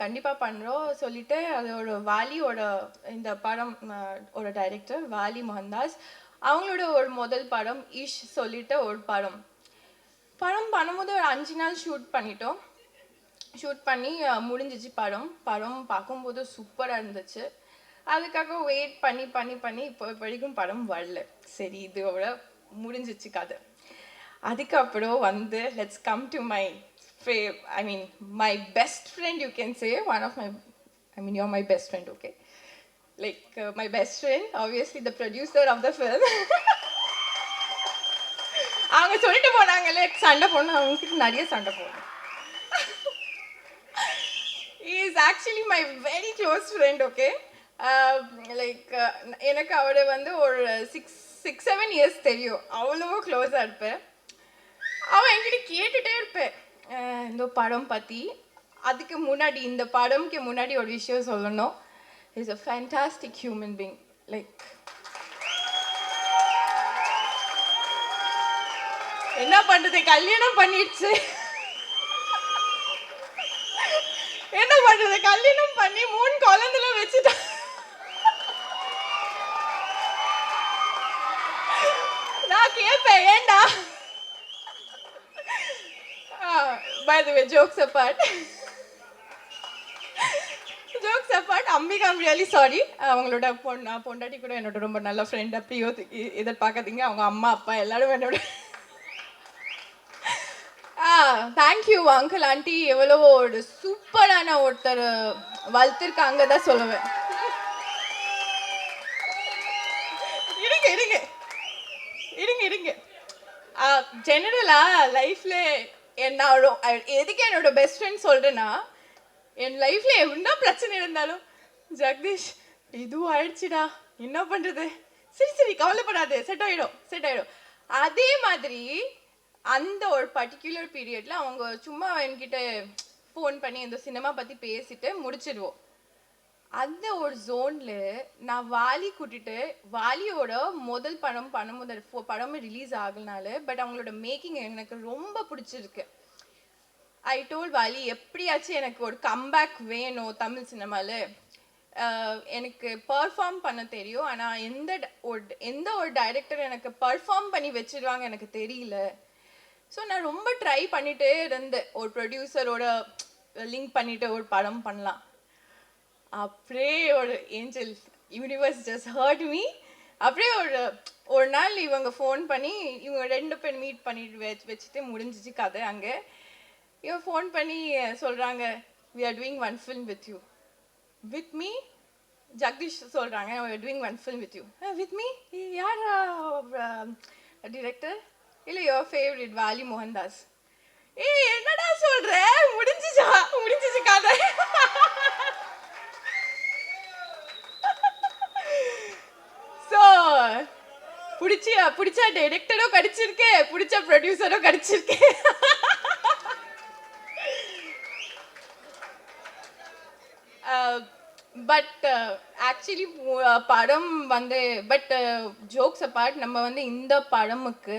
கண்டிப்பாக பண்ணுறோம் சொல்லிட்டு, அதோட வாலியோட இந்த படம் ஒரு டைரக்டர் வாலி மோகன்தாஸ் அவங்களோட ஒரு முதல் படம் இஷ் சொல்லிட்டு ஒரு படம் பண்ணும்போது ஒரு 5 நாள் ஷூட் பண்ணிட்டோம். ஷூட் பண்ணி முடிஞ்சிச்சு. படம் பார்க்கும்போது சூப்பராக இருந்துச்சு. அதுக்காக வெயிட் பண்ணி இப்போ வரைக்கும் படம் வரல. சரி, இதோட முடிஞ்சிச்சு கதை. அதுக்கப்புறம் வந்து let's come to my I mean my best friend you can say one of my I mean you're my best friend okay like my best friend obviously the producer of the film அவங்க சொல்லிட்டு போனாங்கல்ல சண்டை போடணும் அவங்ககிட்ட நிறைய சண்டை போடணும் is actually my very close friend okay like எனக்கு அவரை வந்து ஒரு 6-7 இயர்ஸ் தெரியும் அவ்வளோ க்ளோஸாக இருப்பேன் அவன் என்கிட்ட கேட்டுகிட்டே இருப்பேன் இந்த படம் பற்றி அதுக்கு முன்னாடி இந்த படம்க்கு முன்னாடி ஒரு விஷயம் சொல்லணும் is a fantastic human being like என்ன பண்ணுறது கல்யாணம் பண்ணிடுச்சு என்ன பண்றது கல்யாணம் பண்ணி 3 குழந்தைல வச்சுட்டா நான் கேட்பேன் ஏண்டா by the way jokes apart Ambika I'm really sorry அவங்களோட பொண்டாட்டி கூட என்னோட ரொம்ப நல்ல ஃப்ரெண்ட் அப்படியோ எதிர்பார்க்காதீங்க அவங்க அம்மா அப்பா எல்லாரும் என்னோட தேங்க்யூ அங்கிள் ஆண்டி எவ்வளோ ஒரு சூப்பரான ஒருத்தர் வளர்த்துருக்காங்க தான் சொல்லுவேன் இருங்க ஜெனரலாக லைஃப்பில் என்னோட எதுக்கு என்னோட பெஸ்ட் ஃப்ரெண்ட் சொல்கிறேன்னா என் லைஃப்பில் என்ன பிரச்சனை இருந்தாலும் ஜெகதீஷ் இதுவும் ஆயிடுச்சுடா என்ன பண்ணுறது சரி கவலைப்படாது செட் ஆகிடும் அதே மாதிரி அந்த ஒரு பர்டிகுலர் பீரியடில் அவங்க சும்மா என்கிட்ட ஃபோன் பண்ணி இந்த சினிமா பற்றி பேசிட்டு முடிச்சிடுவோம் அந்த ஒரு ஜோனில் நான் வாலி கூட்டிட்டு வாலியோட முதல் படமும் ரிலீஸ் ஆகலனால பட் அவங்களோட மேக்கிங் எனக்கு ரொம்ப பிடிச்சிருக்கு ஐ டோல் வாலி எப்படியாச்சும் எனக்கு ஒரு கம்பேக் வேணும் தமிழ் சினிமாவில் எனக்கு பர்ஃபார்ம் பண்ண தெரியும் ஆனால் எந்த ஒரு டைரக்டர் எனக்கு பர்ஃபார்ம் பண்ணி வச்சிருவாங்க எனக்கு தெரியல ஸோ நான் ரொம்ப ட்ரை பண்ணிகிட்டே இருந்தேன் ஒரு ப்ரொடியூசரோட லிங்க் பண்ணிவிட்டு ஒரு படம் பண்ணலாம் அப்படியே ஒரு angel universe just hurt me அப்படியே ஒரு நாள் இவங்க ஃபோன் பண்ணி இவங்க 2 பேர் மீட் பண்ணிட்டு வச்சுட்டு முடிஞ்சிச்சு கதை அங்கே இவன் ஃபோன் பண்ணி சொல்கிறாங்க we are doing one film with you with me Jagadish சொல்கிறாங்க we are doing one film with you with me யார் டிரெக்டர் இல்லை யுவர் ஃபேவரட் வாலி மோகன்தாஸ் என்னடா சொல்ற முடிஞ்சிச்சு கதை ஸோ பிடிச்ச டைரக்டரும் கிடைச்சிருக்கு பிடிச்ச ப்ரொடியூசரும் கிடைச்சிருக்கு பட் ஆக்சுவலி படம் வந்து பட் ஜோக்ஸ் அபார்ட் நம்ம வந்து இந்த படமுக்கு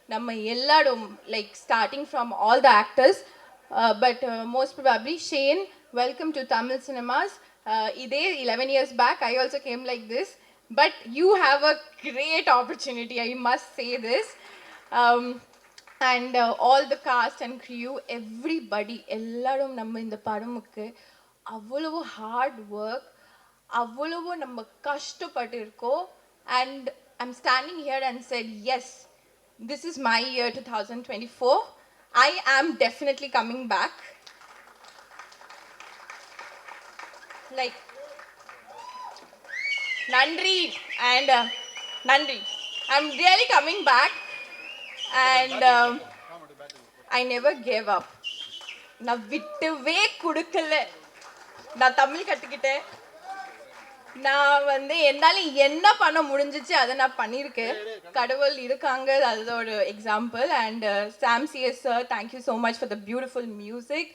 நம்ம எல்லாரும் like starting from all the actors but most probably Shane welcome to Tamil cinemas இதே 11 years back I also came like this but you have a great opportunity I must say this and all the cast and crew everybody எல்லாரும் நம்ம இந்த படமுக்கு அவ்வளவு ஹார்ட் ஒர்க் அவ்வளவு நம்ம கஷ்டப்பட்டு இருக்கோம் and I'm standing here and said yes this is my year 2024 I am definitely coming back like Nandri and Nandri I'm really coming back and I never gave up நான் விட்டவே கொடுக்கல நான் தமிழ் கற்றுக்கிட்டேன் நான் வந்து என்னால் என்ன பண்ண முடிஞ்சிச்சு அதை நான் பண்ணியிருக்கேன் கடவுள் இருக்காங்க அது ஒரு example and Sam CS sir thank you so much for the beautiful music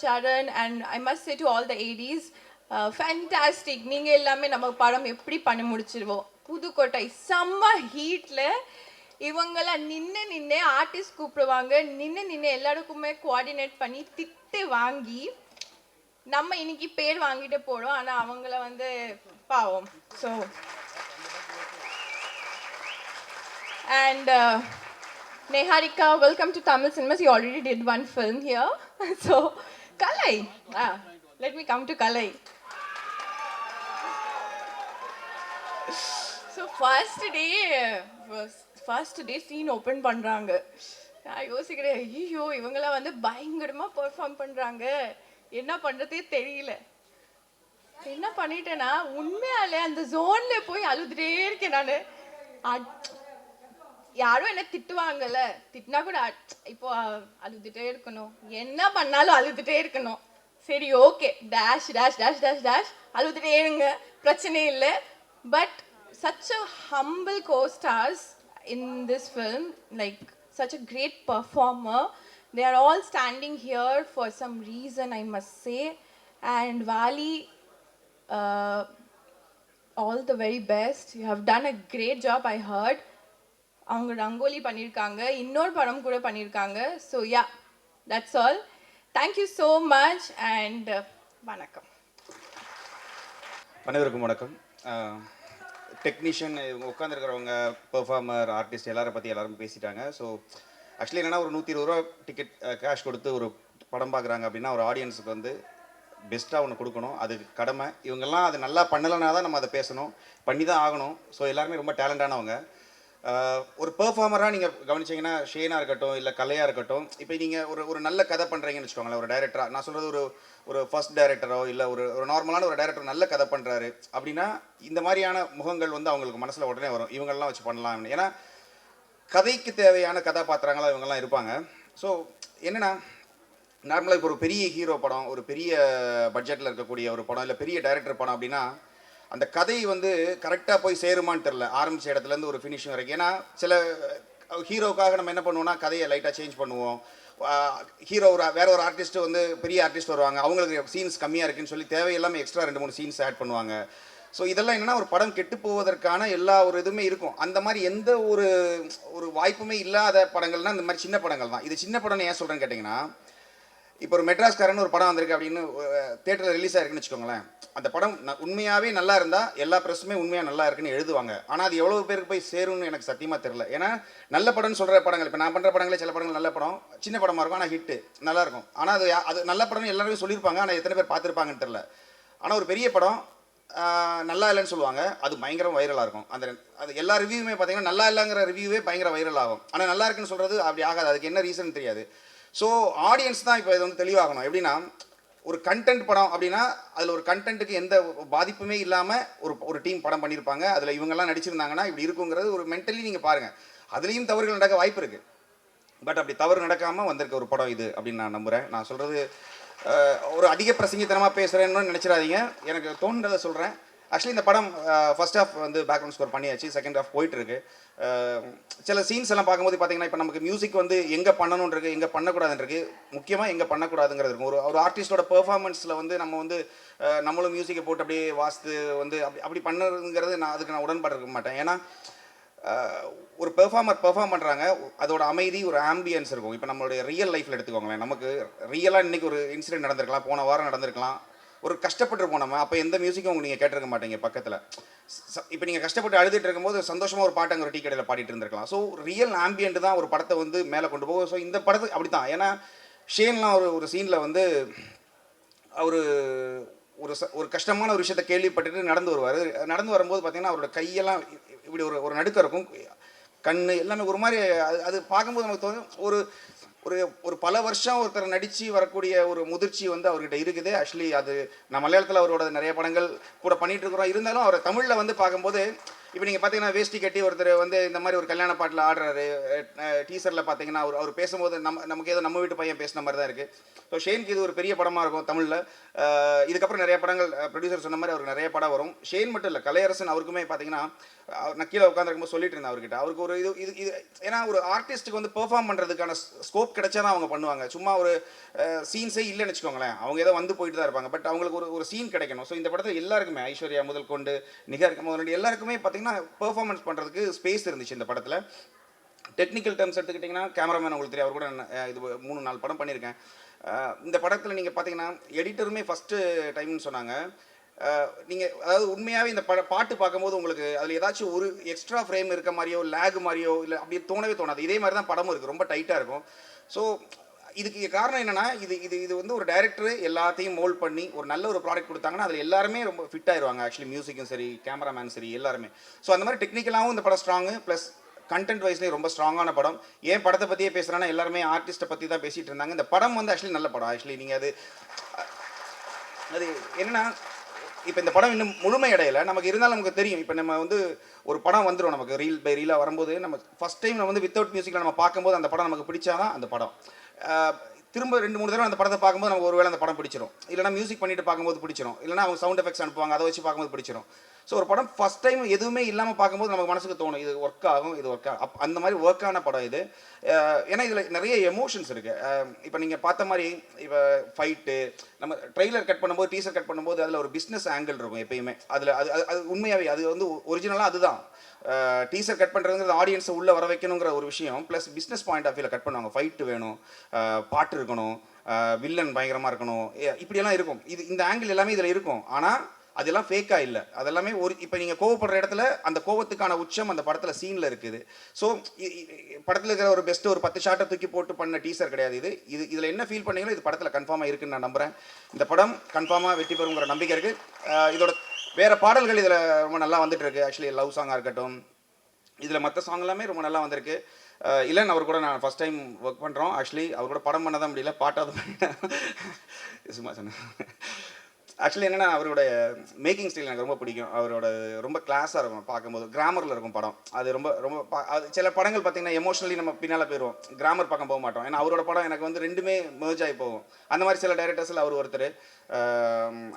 Charan and I must say to all the ADs fantastic நீங்கள் எல்லாமே நம்ம படம் எப்படி பண்ணி முடிச்சிருவோம் புதுக்கோட்டை செம்ம ஹீட்டில் இவங்கெல்லாம் நின்று ஆர்டிஸ்ட் கூப்பிடுவாங்க நின்று எல்லாருக்குமே கோஆர்டினேட் பண்ணி திட்டு வாங்கி நம்ம இன்னைக்கு பேர் வாங்கிட்டு போறோம் ஆனா அவங்கள வந்து பாவம் so and Neharika welcome to Tamil cinemas you already did one film here so Kalai let me come to Kalai so first day scene open பண்ணுறாங்க. நான் யோசிக்கிறேன், ஐயோ இவங்களாம் வந்து பயங்கரமாக பெர்ஃபார்ம் பண்ணுறாங்க, என்ன பண்ணுறதே தெரியல. என்ன பண்ணிட்டேன்னா உண்மையாலே அந்த ஜோன்ல போய் அழுதுட்டே இருக்கேன் நான். யாரும் என்ன திட்டுவாங்கல்ல, திட்டினா கூட இப்போ அழுதுட்டே இருக்கணும், என்ன பண்ணாலும் அழுதுட்டே இருக்கணும். சரி okay, dash dash dash dash dash அழுதுட்டே இருங்க, பிரச்சனை இல்லை. But such a humble co-stars in this film, like such a great performer. They are all standing here for some reason, I must say. And Vali, all the very best. You have done a great job, I heard. அவங்க ரங்கோலி பண்ணியிருக்காங்க, இன்னொரு படம் கூட பண்ணியிருக்காங்க. So yeah, that's all. Thank you so much and வணக்கம். அனைவருக்கும் வணக்கம். டெக்னீஷியன் உட்காந்துருக்கிறவங்க, பெர்ஃபார்மர், ஆர்டிஸ்ட் எல்லாரை பற்றி எல்லாரும் பேசிட்டாங்க. ஸோ ஆக்சுவலி என்னென்னா ஒரு 120 ரூபா டிக்கெட் கேஷ் கொடுத்து ஒரு படம் பார்க்குறாங்க அப்படின்னா ஒரு ஆடியன்ஸுக்கு வந்து பெஸ்ட்டாக ஒன்று கொடுக்கணும், அது கடமை. இவங்கெல்லாம் அது நல்லா பண்ணலைனா தான் நம்ம அதை பேசணும், பண்ணி தான் ஆகணும். ஸோ எல்லாருமே ரொம்ப டேலண்டானவங்க. ஒரு பெர்ஃபார்மராக நீங்கள் கவனிச்சிங்கன்னா ஷேனாக இருக்கட்டும் இல்லை கலையாக இருக்கட்டும், இப்போ நீங்கள் ஒரு நல்ல கதை பண்ணுறீங்கன்னு வச்சுக்கோங்களேன், ஒரு டைரக்டராக நான் சொல்கிறது ஒரு ஃபர்ஸ்ட் டைரக்டரோ இல்லை ஒரு நார்மலான ஒரு டைரக்டர் நல்ல கதை பண்ணுறாரு அப்படின்னா இந்த மாதிரியான முகங்கள் வந்து அவங்களுக்கு மனசில் உடனே வரும், இவங்கெல்லாம் வச்சு பண்ணலாம். ஏன்னா கதைக்கு தேவையான கதாபாத்திரங்களாக இவங்கெல்லாம் இருப்பாங்க. ஸோ என்னென்னா நார்மலாக இப்போ ஒரு பெரிய ஹீரோ படம், ஒரு பெரிய பட்ஜெட்டில் இருக்கக்கூடிய ஒரு படம் இல்லை பெரிய டைரக்டர் படம் அப்படின்னா அந்த கதை வந்து கரெக்டாக போய் சேருமான்னு தெரில, ஆரம்பித்த இடத்துலேருந்து ஒரு ஃபினிஷிங் வரைக்கும். ஏன்னா சில ஹீரோக்காக நம்ம என்ன பண்ணுவோம்னா கதையை லைட்டாக சேஞ்ச் பண்ணுவோம். ஹீரோ வேற ஒரு ஆர்டிஸ்ட்டு வந்து பெரிய ஆர்டிஸ்ட் வருவாங்க, அவங்களுக்கு சீன்ஸ் கம்மியாக இருக்குன்னு சொல்லி தேவையில்லாமல் எக்ஸ்ட்ரா 2-3 சீன்ஸ் ஆட் பண்ணுவாங்க. ஸோ இதெல்லாம் என்னென்னா ஒரு படம் கெட்டு போவதற்கான எல்லா ஒரு இதுவுமே இருக்கும். அந்த மாதிரி எந்த ஒரு வாய்ப்புமே இல்லாத படங்கள்னால் இந்த மாதிரி சின்ன படங்கள் தான். இது சின்ன படம்னு ஏன் சொல்கிறேன்னு கேட்டிங்கன்னா, இப்போ ஒரு மெட்ராஸ்காரன் ஒரு படம் வந்திருக்கு அப்படின்னு தேட்டரில் ரிலீஸ் ஆயிருக்குன்னு வச்சுக்கோங்களேன், அந்த படம் உண்மையாகவே நல்லா இருந்தால் எல்லா ப்ரெஸ்ஸுமே உண்மையாக நல்லா இருக்குன்னு எழுதுவாங்க. ஆனால் அது எவ்வளோ பேருக்கு போய் சேரும்னு எனக்கு சத்தியமாக தெரில. ஏன்னா நல்ல படம்னு சொல்கிற படங்கள், இப்போ நான் பண்ணுற படங்களே சில படங்கள் நல்ல படம், சின்ன படமாக இருக்கும் ஆனால் ஹிட்டு நல்லாயிருக்கும். ஆனால் அது நல்ல படம்னு எல்லாருமே சொல்லியிருப்பாங்க, ஆனால் எத்தனை பேர் பார்த்துருப்பாங்கன்னு தெரில. ஆனால் ஒரு பெரிய படம் நல்லா இல்லைன்னு சொல்லுவாங்க, அது பயங்கரம் வைரலாக இருக்கும். அது எல்லா ரிவ்யூவுமே பார்த்தீங்கன்னா நல்லா இல்லைங்கிற ரிவ்யூவே பயங்கர வைரல் ஆகும். ஆனால் நல்லா இருக்குன்னு சொல்கிறது அப்படி ஆகாது, அதுக்கு என்ன ரீசன் தெரியாது. ஸோ ஆடியன்ஸ் தான் இப்போ இது வந்து தெளிவாகணும். எப்படின்னா ஒரு கண்டென்ட் படம் அப்படின்னா அதில் ஒரு கண்டென்ட்டுக்கு எந்த பாதிப்புமே இல்லாமல் ஒரு டீம் படம் பண்ணியிருப்பாங்க, அதில் இவங்கெல்லாம் நடிச்சிருந்தாங்கன்னா இப்படி இருக்குங்கிறது ஒரு மென்டலி நீங்கள் பாருங்கள். அதுலேயும் தவறுகள் நடக்க வாய்ப்பு இருக்குது, பட் அப்படி தவறு நடக்காமல் வந்திருக்க ஒரு படம் இது அப்படின்னு நான் நம்புகிறேன். நான் சொல்கிறது ஒரு அதிக பிரசங்கித்தனமாக பேசுகிறேன்னு நினச்சிடாதீங்க, எனக்கு தோன்றதை சொல்கிறேன். ஆக்சுவலி இந்த படம் ஃபர்ஸ்ட் ஹாஃப் வந்து பேக்ரவுண்ட் ஸ்கோர் பண்ணியாச்சு, செகண்ட் ஹாஃப் போயிட்டுருக்கு. சில சீன்ஸ் எல்லாம் பார்க்கும்போது பார்த்தீங்கன்னா இப்போ நமக்கு மியூசிக் வந்து எங்கே பண்ணணுன்றது எங்கே பண்ணக்கூடாதுன்றது, முக்கியமாக எங்கே பண்ணக்கூடாதுங்கிறது இருக்கும். ஒரு ஆர்டிஸ்டோட பெர்ஃபார்மன்ஸில் வந்து நம்ம வந்து நம்மளும் மியூசிக்கை போட்டு அப்படியே வாசித்து வந்து அப்படி பண்ணுறதுங்கிறது நான் உடன்பாடு இருக்க மாட்டேன். ஏன்னா ஒரு பெர்ஃபார்மர் பெர்ஃபார்ம் பண்ணுறாங்க, அதோட அமைதி ஒரு ஆம்பியன்ஸ் இருக்கும். இப்போ நம்மளுடைய ரியல் லைஃப்பில் எடுத்துக்கோங்களேன், நமக்கு ரியலாக இன்றைக்கி ஒரு இன்சிடென்ட் நடந்திருக்கலாம், போன வாரம் நடந்திருக்கலாம், ஒரு கஷ்டப்பட்டுருப்போம் நம்ம, அப்போ எந்த மியூசிக்கும் நீங்கள் கேட்டிருக்க மாட்டீங்க பக்கத்தில். இப்போ நீங்கள் கஷ்டப்பட்டு அழுதுட்டு இருக்கும்போது சந்தோஷமாக ஒரு பாட்டு அங்கே ஒரு டீ கடையில் பாடிட்டு இருந்திருக்கலாம். ஸோ ரியல் ஆம்பியன்ட் தான் ஒரு படத்தை வந்து மேலே கொண்டு போகும். ஸோ இந்த படத்துக்கு அப்படி தான். ஏன்னா ஷேன்லாம் ஒரு சீனில் வந்து ஒரு கஷ்டமான ஒரு விஷயத்தை கேள்விப்பட்டுட்டு நடந்து வருவார். நடந்து வரும்போது பார்த்தீங்கன்னா அவரோட கையெல்லாம் இப்படி ஒரு நடுக்கம் இருக்கும், கண் எல்லாமே ஒரு மாதிரி. அது பார்க்கும்போது நமக்கு தோணும் ஒரு பல வருஷம் ஒருத்தர் நடித்து வரக்கூடிய ஒரு முதிர்ச்சி வந்து அவர்கிட்ட இருக்குது. ஆக்சுவலி அது நான் மலையாளத்தில் அவரோட நிறைய படங்கள் கூட பண்ணிகிட்டு இருக்கிறோம். இருந்தாலும் அவரை தமிழில் வந்து பார்க்கும்போது இப்போ நீங்கள் பார்த்தீங்கன்னா வேஷ்டி கட்டி ஒருத்தர் வந்து இந்த மாதிரி ஒரு கல்யாண பாட்டில் ஆடுறாரு. டீசரில் பார்த்தீங்கன்னா அவர் பேசும்போது நமக்கு ஏதோ நம்ம வீட்டு பையன் பேசின மாதிரி தான் இருக்குது. ஸோ ஷேனுக்கு இது ஒரு பெரிய படமாக இருக்கும் தமிழில். இதுக்கப்புறம் நிறைய படங்கள் ப்ரொடியூசர் சொன்ன மாதிரி அவருக்கு நிறைய படம் வரும். ஷேன் மட்டும் இல்லை, கலையரசன் அவருக்குமே பார்த்தீங்கன்னா நான் கீழே உட்காந்துருக்கும்போது சொல்லிட்டு இருந்தேன் அவர்கிட்ட, அவருக்கு ஒரு இது ஏன்னா ஒரு ஆர்டிஸ்ட்டுக்கு வந்து பெர்ஃபார்ம் பண்ணுறதுக்கான ஸ்கோப் கிடைச்சா தான் அவங்க பண்ணுவாங்க. சும்மா ஒரு சீன்ஸே இல்லைன்னு வச்சுக்கோங்களேன், அவங்க ஏதோ வந்து போயிட்டு தான் இருப்பாங்க. பட் அவங்களுக்கு ஒரு சீன் கிடைக்கணும். ஸோ இந்த படத்தில் எல்லாருக்குமே, ஐஸ்வர்யா முதல் கொண்டு நிகர் முதல் எல்லாருக்குமே பார்த்தீங்கன்னா பெர்ஃபார்மன்ஸ் பண்ணுறதுக்கு ஸ்பேஸ் இருந்துச்சு இந்த படத்தில். டெக்னிக்கல் டேர்ம்ஸ் எடுத்துக்கிட்டிங்கன்னா கேமராமேன் உங்களுக்கு தெரியும், அவர் கூட இது 3-4 படம் பண்ணியிருக்கேன். இந்த படத்தில் நீங்கள் பார்த்தீங்கன்னா எடிட்டருமே ஃபஸ்ட்டு டைம்னு சொன்னாங்க. நீங்கள் அதாவது உண்மையாகவே இந்த பாட்டு பார்க்கும்போது உங்களுக்கு அதில் ஏதாச்சும் ஒரு எக்ஸ்ட்ரா ஃப்ரேம் இருக்க மாதிரியோ லேக் மாதிரியோ இல்லை அப்படியே தோணவே தோணாது. இதே மாதிரி தான் படமும் இருக்குது, ரொம்ப டைட்டாக இருக்கும். ஸோ இதுக்கு காரணம் என்னன்னா இது இது இது வந்து ஒரு டைரக்டர் எல்லாத்தையும் மோல்ட் பண்ணி ஒரு நல்ல ஒரு ப்ராடக்ட் கொடுத்தாங்கன்னா அதில் எல்லாருமே ரொம்ப ஃபிட் ஆயிடுவாங்க. ஆக்சுவலி மியூசிக்கும் சரி, கேமராமேன் சரி, எல்லாருமே. ஸோ அந்த மாதிரி டெக்னிக்கலாகவும் இந்த படம் ஸ்ட்ராங்கு, ப்ளஸ் கண்டென்ட் வைஸ்லேயும் ரொம்ப ஸ்ட்ராங்கான படம். ஏன் படத்தை பற்றியே பேசுகிறேன்னா எல்லாருமே ஆர்டிஸ்ட்டை பற்றி தான் பேசிகிட்டு இருந்தாங்க. இந்த படம் வந்து ஆக்சுவலி நல்ல படம். ஆக்சுவலி நீங்கள் அது என்னன்னா, இப்போ இந்த படம் இன்னும் முழுமை அடையல. நமக்கு இருந்தாலும் நமக்கு தெரியும். இப்போ நம்ம வந்து ஒரு படம் வந்துடும் நமக்கு ரீல் பை ரீலாக வரும்போது, நம்ம ஃபஸ்ட் டைம் நம்ம வந்து வித்தவுட் மியூசிக்கில் நம்ம பார்க்கும்போது அந்த படம் நமக்கு பிடிச்சாதான் அந்த படம். திரும்ப 2-3 தடவை அந்த படத்தை பார்க்கும்போது நமக்கு ஒருவேளை அந்த படம் பிடிச்சிரும். இல்லைனா மியூசிக் பண்ணிட்டு பார்க்கும்போது பிடிச்சிரும். இல்லைனா அவங்க சவுண்ட் எஃபெக்ட்ஸ் அனுப்புவாங்க, அதை வச்சு பார்க்கும்போது பிடிச்சிரும். ஸோ ஒரு படம் ஃபஸ்ட் டைம் எதுவுமே இல்லாமல் பார்க்கும்போது நமக்கு மனசுக்கு தோணும் இது ஒர்க் ஆகும், இது ஒர்க் ஆகும். அந்த மாதிரி ஒர்க் ஆன படம் இது. ஏன்னா இதில் நிறைய எமோஷன்ஸ் இருக்குது. இப்போ நீங்கள் பார்த்த மாதிரி இப்போ ஃபைட்டு, நம்ம ட்ரெய்லர் கட் பண்ணும்போது, டீசர் கட் பண்ணும்போது அதில் ஒரு பிஸ்னஸ் ஆங்கிள் இருக்கும் எப்பயுமே. அதில் அது உண்மையாகவே அது வந்து ஒரிஜினலாக அதுதான். டீசர் கட் பண்ணுறதுங்கிறது ஆடியன்ஸை உள்ளே வர வைக்கணுங்கிற ஒரு விஷயம். ப்ளஸ் பிஸ்னஸ் பாயிண்ட் ஆஃப் வியூவில் கட் பண்ணுவாங்க. ஃபைட்டு வேணும், பாட்டு இருக்கணும், வில்லன் பயங்கரமாக இருக்கணும், இப்படியெல்லாம் இருக்கும். இந்த ஆங்கிள் எல்லாமே இதில் இருக்கும். ஆனால் அதெல்லாம் ஃபேக்காக இல்லை. அதெல்லாமே இப்போ நீங்கள் கோவப்படுற இடத்துல அந்த கோவத்துக்கான உச்சம் அந்த படத்தில் சீனில் இருக்குது. ஸோ படத்தில் இருக்கிற ஒரு பெஸ்ட்டு ஒரு 10 ஷாட்டை தூக்கி போட்டு பண்ண டீசர் கிடையாது இதில் என்ன ஃபீல் பண்ணீங்களோ இது படத்தில் கன்ஃபார்மாக இருக்குன்னு நான் நம்புகிறேன். இந்த படம் கன்ஃபார்மாக வெற்றி பெறுங்கிற நம்பிக்கை இருக்குது. இதோட வேறு பாடல்கள் இதில் ரொம்ப நல்லா வந்துட்டு இருக்கு. ஆக்சுவலி லவ் சாங்காக இருக்கட்டும், இதில் மற்ற சாங் எல்லாமே ரொம்ப நல்லா வந்திருக்கு. இல்லைன்னு அவர் கூட நான் ஃபஸ்ட் டைம் ஒர்க் பண்ணுறோம். ஆக்சுவலி அவர் கூட படம் பண்ண தான் முடியல, பாட்டாவது சும்மா சொன்னேன். ஆக்சுவலி என்னென்னா அவரோட மேக்கிங் ஸ்டைல் எனக்கு ரொம்ப பிடிக்கும். அவரோட ரொம்ப கிளாஸாக இருக்கும் பார்க்கும்போது. கிராமரில் இருக்கும் படம். அது ரொம்ப ரொம்ப அது சில படங்கள் பார்த்திங்கன்னா எமோஷனலி நம்ம பின்னால் போயிடுவோம், கிராமர் பக்கம் போக மாட்டோம். ஏன்னா அவரோட படம் எனக்கு வந்து ரெண்டுமே மெர்ஜ் ஆகி போகும். அந்த மாதிரி சில டைரக்டர்ஸில் அவர் ஒருத்தர்.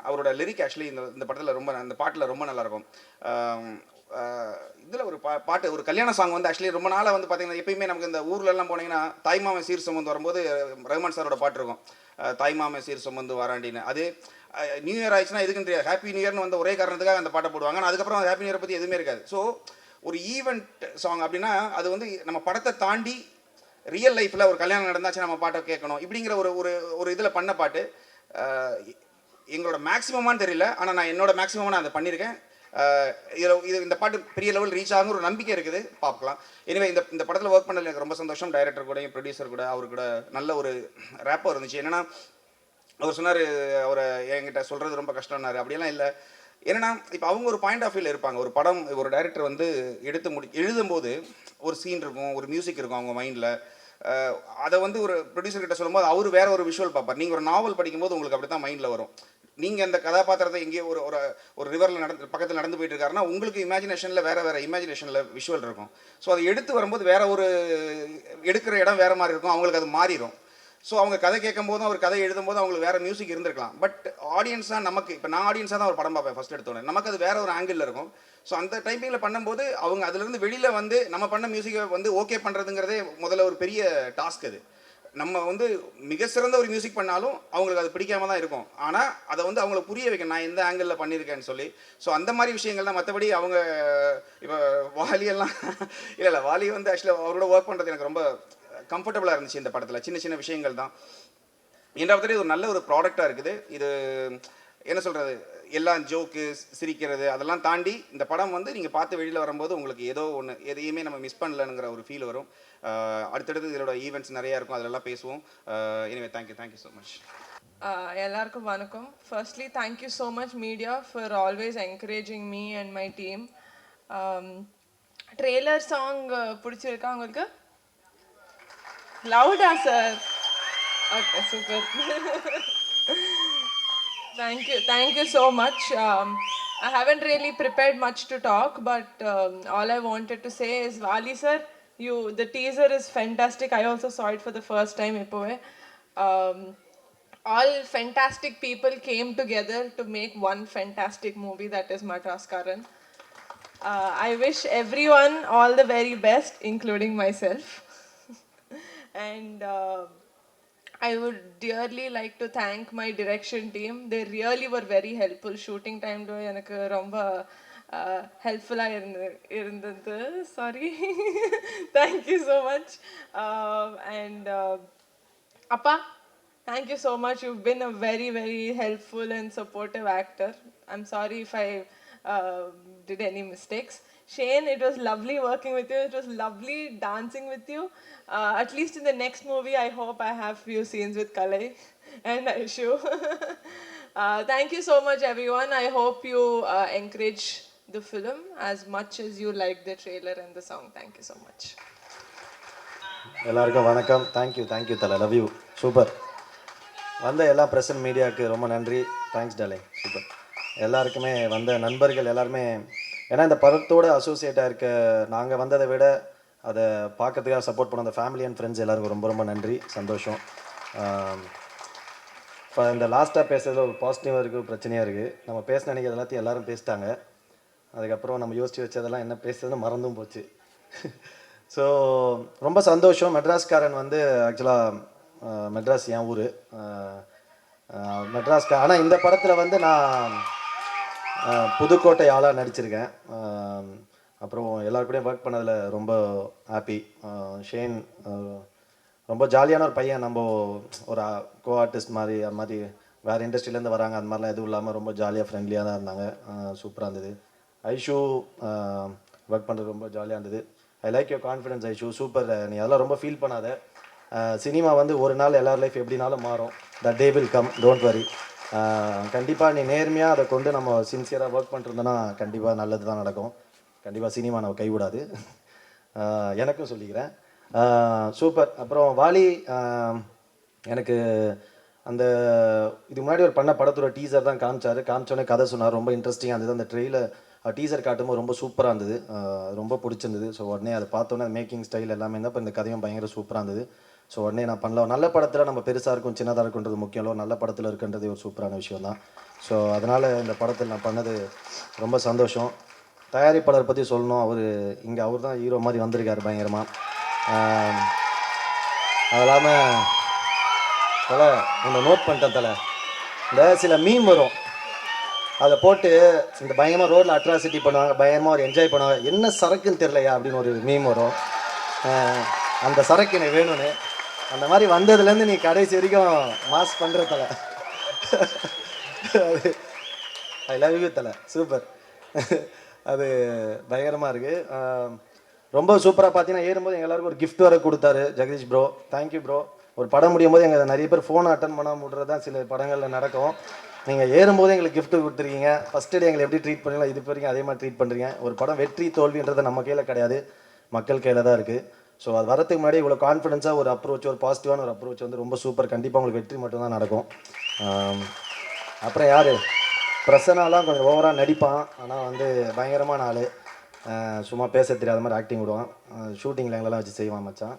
அவரோட லிரிக் ஆக்சுவலி இந்த படத்தில் ரொம்ப, அந்த பாட்டில் ரொம்ப நல்லாயிருக்கும். இதில் ஒரு பாட்டு, ஒரு கல்யாண சாங் வந்து ஆக்சுவலி ரொம்ப நாளாக வந்து பார்த்திங்கன்னா எப்பயுமே நமக்கு இந்த ஊர்லெலாம் போனீங்கன்னா தாய்மாமன் சீர் சுமந்து வரும்போது ரஹ்மான் சாரோட பாட்டு இருக்கும், தாய்மாமன் சீர் சுமந்து வராண்டின்னு. அது நியூ இயர் ஆயிடுச்சுன்னா எதுக்குன்னு தெரியாது, ஹாப்பி நியூ இயர்னு வந்த ஒரே காரணத்துக்காக அந்த பாட்டை போடுவாங்க. ஆனால் அதுக்கப்புறம் ஹாப்பி நியூ இயரை பற்றி எதுவுமே இருக்காது. ஸோ ஒரு ஈவெண்ட் சாங் அப்படின்னா அது வந்து நம்ம படத்தை தாண்டி ரியல் லைஃப்பில் ஒரு கல்யாணம் நடந்தாச்சு நம்ம பாட்டை கேட்கணும் இப்படிங்கிற ஒரு இதில் பண்ண பாட்டு. எங்களோட மேக்ஸிமமானு தெரியல, ஆனால் நான் என்னோட மேக்ஸிமமாக நான் அதை பண்ணியிருக்கேன். இந்த பாட்டு பெரிய லெவல் ரீச் ஆகுங்கிற ஒரு நம்பிக்கை இருக்குது, பார்க்கலாம். எனவே இந்த படத்தில் ஒர்க் பண்ணல எனக்கு ரொம்ப சந்தோஷம். டைரக்டர் கூட, ப்ரொடியூசர் கூட, அவரு கூட நல்ல ஒரு ரேப்போ இருந்துச்சு. என்னென்னா அவர் சொன்னார் அவரை என்கிட்ட சொல்கிறது ரொம்ப கஷ்டம்னாரு. அப்படியெல்லாம் இல்லை. என்னென்னா இப்போ அவங்க ஒரு பாயிண்ட் ஆஃப் வியூவில் இருப்பாங்க. ஒரு படம் ஒரு டைரக்டர் வந்து எழுதும்போது ஒரு சீன் இருக்கும், ஒரு மியூசிக் இருக்கும் அவங்க மைண்டில். அதை வந்து ஒரு ப்ரொடியூசர் கிட்ட சொல்லும்போது அவர் வேற ஒரு விஷுவல் பார்ப்பார். நீங்கள் ஒரு நாவல் படிக்கும்போது உங்களுக்கு அப்படி தான் மைண்டில் வரும். நீங்கள் அந்த கதாபாத்திரத்தை எங்கேயோ ஒரு ரிவரில் பக்கத்தில் நடந்து போயிட்டு இருக்காருன்னா உங்களுக்கு இமேஜினேஷனில் வேறு இமேஜினேஷனில் விஷுவல் இருக்கும். ஸோ அதை எடுத்து வரும்போது வேற ஒரு எடுக்கிற இடம் வேறு மாதிரி இருக்கும், அவங்களுக்கு அது மாறிடும். ஸோ அவங்க கதை கேட்கும் போதும் அவர் கதை எழுதும் போது அவங்களுக்கு வேறு மியூசிக் இருந்திருக்கலாம். பட் ஆடியன்ஸாக நமக்கு, இப்போ நான் ஆடியன்ஸாக தான் ஒரு படம் பார்ப்பேன் ஃபஸ்ட் எடுத்தோன்னே, நமக்கு அது வேறு ஒரு ஆங்கிளில் இருக்கும். ஸோ அந்த டைப்பிங்கில் பண்ணும்போது அவங்க அதுலேருந்து வெளியில் வந்து நம்ம பண்ண மியூசிக்கை வந்து ஓகே பண்ணுறதுங்கிறதே முதல்ல ஒரு பெரிய டாஸ்க். அது நம்ம வந்து மிக சிறந்த ஒரு மியூசிக் பண்ணாலும் அவங்களுக்கு அது பிடிக்காம தான் இருக்கும். ஆனால் அதை வந்து அவங்களுக்கு புரிய வைக்கணும் நான் எந்த ஆங்கிளில் பண்ணியிருக்கேன்னு சொல்லி. ஸோ அந்த மாதிரி விஷயங்கள் தான். மற்றபடி அவங்க இப்போ வாலியெல்லாம் இல்லை வாலி வந்து ஆக்சுவலாக அவரோட ஒர்க் பண்ணுறது எனக்கு ரொம்ப கம்ஃபர்டபுளாக இருந்துச்சு இந்த படத்தில். சின்ன சின்ன விஷயங்கள் தான். ரெண்டாவது இது ஒரு நல்ல ஒரு ப்ராடக்டாக இருக்குது. இது என்ன சொல்கிறது, எல்லாம் ஜோக்கு சிரிக்கிறது அதெல்லாம் தாண்டி இந்த படம் வந்து நீங்கள் பார்த்து வெளியில் வரும்போது உங்களுக்கு ஏதோ ஒன்று எதையுமே நம்ம மிஸ் பண்ணலங்கிற ஒரு ஃபீல் வரும். அடுத்தடுத்து இதோட ஈவெண்ட்ஸ் நிறையா இருக்கும், அதிலெல்லாம் பேசுவோம். Anyway thank you so much. எல்லாருக்கும் வணக்கம். Firstly thank you so much media for always encouraging me and my team. Trailer song பிடிச்சிருக்கா உங்களுக்கு? லவுடா sir? Okay, super. Thank you so much. I haven't really prepared much to talk, but all I wanted to say is, Vali sir, the teaser is fantastic. I also saw it for the first time. All fantastic people came together to make one fantastic movie, that is Madras Karan. I wish everyone all the very best, including myself. And I would dearly like to thank my direction team. They really were very helpful. Shooting time lo enakku romba helpful ah irundhathu. Sorry. Thank you so much. And Appa, thank you so much. You've been a very, very helpful and supportive actor. I'm sorry if I did any mistakes. Shane, it was lovely working with you. It was lovely dancing with you. At least in the next movie, I hope I have few scenes with Kalai and Aishu. Thank you so much, everyone. I hope you encourage the film as much as you like the trailer and the song. Thank you so much. எல்லாருக்கும் வணக்கம். தேங்க்யூ தலை, லவ் யூ. சூப்பர். வந்த எல்லா ப்ரெசன்ட் மீடியாவுக்கு ரொம்ப நன்றி. Thanks darling. சூப்பர். எல்லாருக்குமே வந்த நண்பர்கள் எல்லாருமே, ஏன்னா இந்த படத்தோடு அசோசியேட்டாக இருக்க நாங்கள் வந்ததை விட அதை பார்க்கறதுக்காக சப்போர்ட் பண்ண அந்த ஃபேமிலி அண்ட் ஃப்ரெண்ட்ஸ் எல்லாருக்கும் ரொம்ப ரொம்ப நன்றி, சந்தோஷம். இப்போ இந்த லாஸ்ட்டாக பேசுறதுல ஒரு பாசிட்டிவாக இருக்குது, பிரச்சனையாக இருக்குது. நம்ம பேச நினைக்கிறது எல்லாத்தையும் எல்லோரும் பேசிட்டாங்க. அதுக்கப்புறம் நம்ம யோசித்து வச்சதெல்லாம் என்ன பேசுறதுன்னு மறந்தும் போச்சு. ஸோ ரொம்ப சந்தோஷம். மெட்ராஸ்காரன் வந்து ஆக்சுவலாக மெட்ராஸ் என் ஊர், ஆனால் இந்த படத்தில் வந்து நான் புதுக்கோட்டை ஆளாக நடிச்சிருக்கேன். அப்புறம் எல்லாருக்கூடையும் ஒர்க் பண்ணதில் ரொம்ப ஹாப்பி. ஷேன் ரொம்ப ஜாலியான ஒரு பையன். நம்ம ஒரு கோ ஆர்டிஸ்ட் மாதிரி, அது மாதிரி வேறு இண்டஸ்ட்ரியிலேருந்து வராங்க, அந்த மாதிரிலாம் எதுவும் இல்லாமல் ரொம்ப ஜாலியாக ஃப்ரெண்ட்லியாக தான் இருந்தாங்க. சூப்பராக இருந்தது. ஐஷு ஒர்க் பண்ணுறது ரொம்ப ஜாலியாக இருந்தது. I like your confidence Aishu, super. நீ அதெல்லாம் ரொம்ப ஃபீல் பண்ணாத. சினிமா வந்து ஒரு நாள் எல்லார் லைஃப் எப்படினாலும் மாறும். The day will come, don't worry. கண்டிப்பாக நீ நேர்மையாக அதை கொண்டு நம்ம சின்சியராக ஒர்க் பண்ணிருந்தோன்னா கண்டிப்பாக நல்லது தான் நடக்கும். கண்டிப்பாக சினிமா நம்ம கைவிடாது. எனக்கும் சொல்லிக்கிறேன். சூப்பர். அப்புறம் வாலி, எனக்கு அந்த இதுக்கு முன்னாடி ஒரு பண்ண படத்தோட டீசர் தான் காமிச்சோன்னே கதை சொன்னார். ரொம்ப இன்ட்ரெஸ்டிங்காக இருந்தது. அந்த ட்ரெயிலர் டீசர் காட்டும்போது ரொம்ப சூப்பராக இருந்தது, ரொம்ப பிடிச்சிருந்தது. ஸோ உடனே அதை பார்த்தோன்னே மேக்கிங் ஸ்டைல் எல்லாமே தான். இப்போ இந்த கதையும் பயங்கர சூப்பராக இருந்தது. ஸோ உடனே நான் பண்ணலாம். நல்ல படத்தில் நம்ம பெருசாக இருக்கும் சின்னதாக இருக்குன்றது முக்கியம் இல்லை, நல்ல படத்தில் இருக்குன்றது ஒரு சூப்பரான விஷயம் தான். ஸோ அதனால் இந்த படத்தில் நான் பண்ணது ரொம்ப சந்தோஷம். தயாரிப்பாளர் பற்றி சொல்லணும். அவர் தான் ஹீரோ மாதிரி வந்திருக்கார் பயங்கரமாக. அது இல்லாமல் தலை ஒன்று நோட் பண்ணிட்டேன் தலை, இந்த சில மீம் வரும், அதை போட்டு இந்த பயங்கரமாக ரோட்டில் அட்ராசிட்டி பண்ணுவாங்க, பயங்கரமாக ஒரு என்ஜாய் பண்ணுவாங்க. என்ன சரக்குன்னு தெரியலையா அப்படின்னு ஒரு மீம் வரும். அந்த சரக்கு எனக்கு வேணும்னு. அந்த மாதிரி வந்ததுலேருந்து நீ கடைசி வரைக்கும் மாஸ் பண்ணுற தலை. ஐ லவ் யூ தலை, சூப்பர். அது பயங்கரமாக இருக்குது. ரொம்ப சூப்பராக பார்த்தீங்கன்னா ஏறும்போது எங்கள் எல்லாருக்கும் ஒரு கிஃப்ட் வர கொடுத்தாரு ஜெகதீஷ் ப்ரோ. Thank you bro. ஒரு படம் முடியும் போது எங்கள் நிறைய பேர் ஃபோனை அட்டன் பண்ண முடிறது தான் சில படங்களில் நடக்கும். நீங்கள் ஏறும்போது எங்களுக்கு கிஃப்ட் கொடுத்துருக்கீங்க. ஃபஸ்ட்டு டே எங்களை எப்படி ட்ரீட் பண்ணுறீங்களோ இது வரைக்கும் அதே மாதிரி ட்ரீட் பண்ணுறீங்க. ஒரு படம் வெற்றி தோல்வின்றது நம்ம கையில் கிடையாது, மக்கள் கையில் தான் இருக்குது. ஸோ அது வரதுக்கு முன்னாடி இவ்வளோ கான்ஃபிடென்ஸாக ஒரு அப்ரோச், ஒரு பாசிட்டிவான ஒரு அப்ரோச் வந்து ரொம்ப சூப்பர். கண்டிப்பாக உங்களுக்கு வெற்றி மட்டும்தான் நடக்கும். அப்புறம் யார் பிரசனாலாம் கொஞ்சம் ஓவராக நடிப்பான், ஆனால் வந்து பயங்கரமான ஆள். சும்மா பேச தெரியாத மாதிரி ஆக்டிங் விடுவான். ஷூட்டிங்கில் எங்களெல்லாம் வச்சு செய்வான் மச்சான்.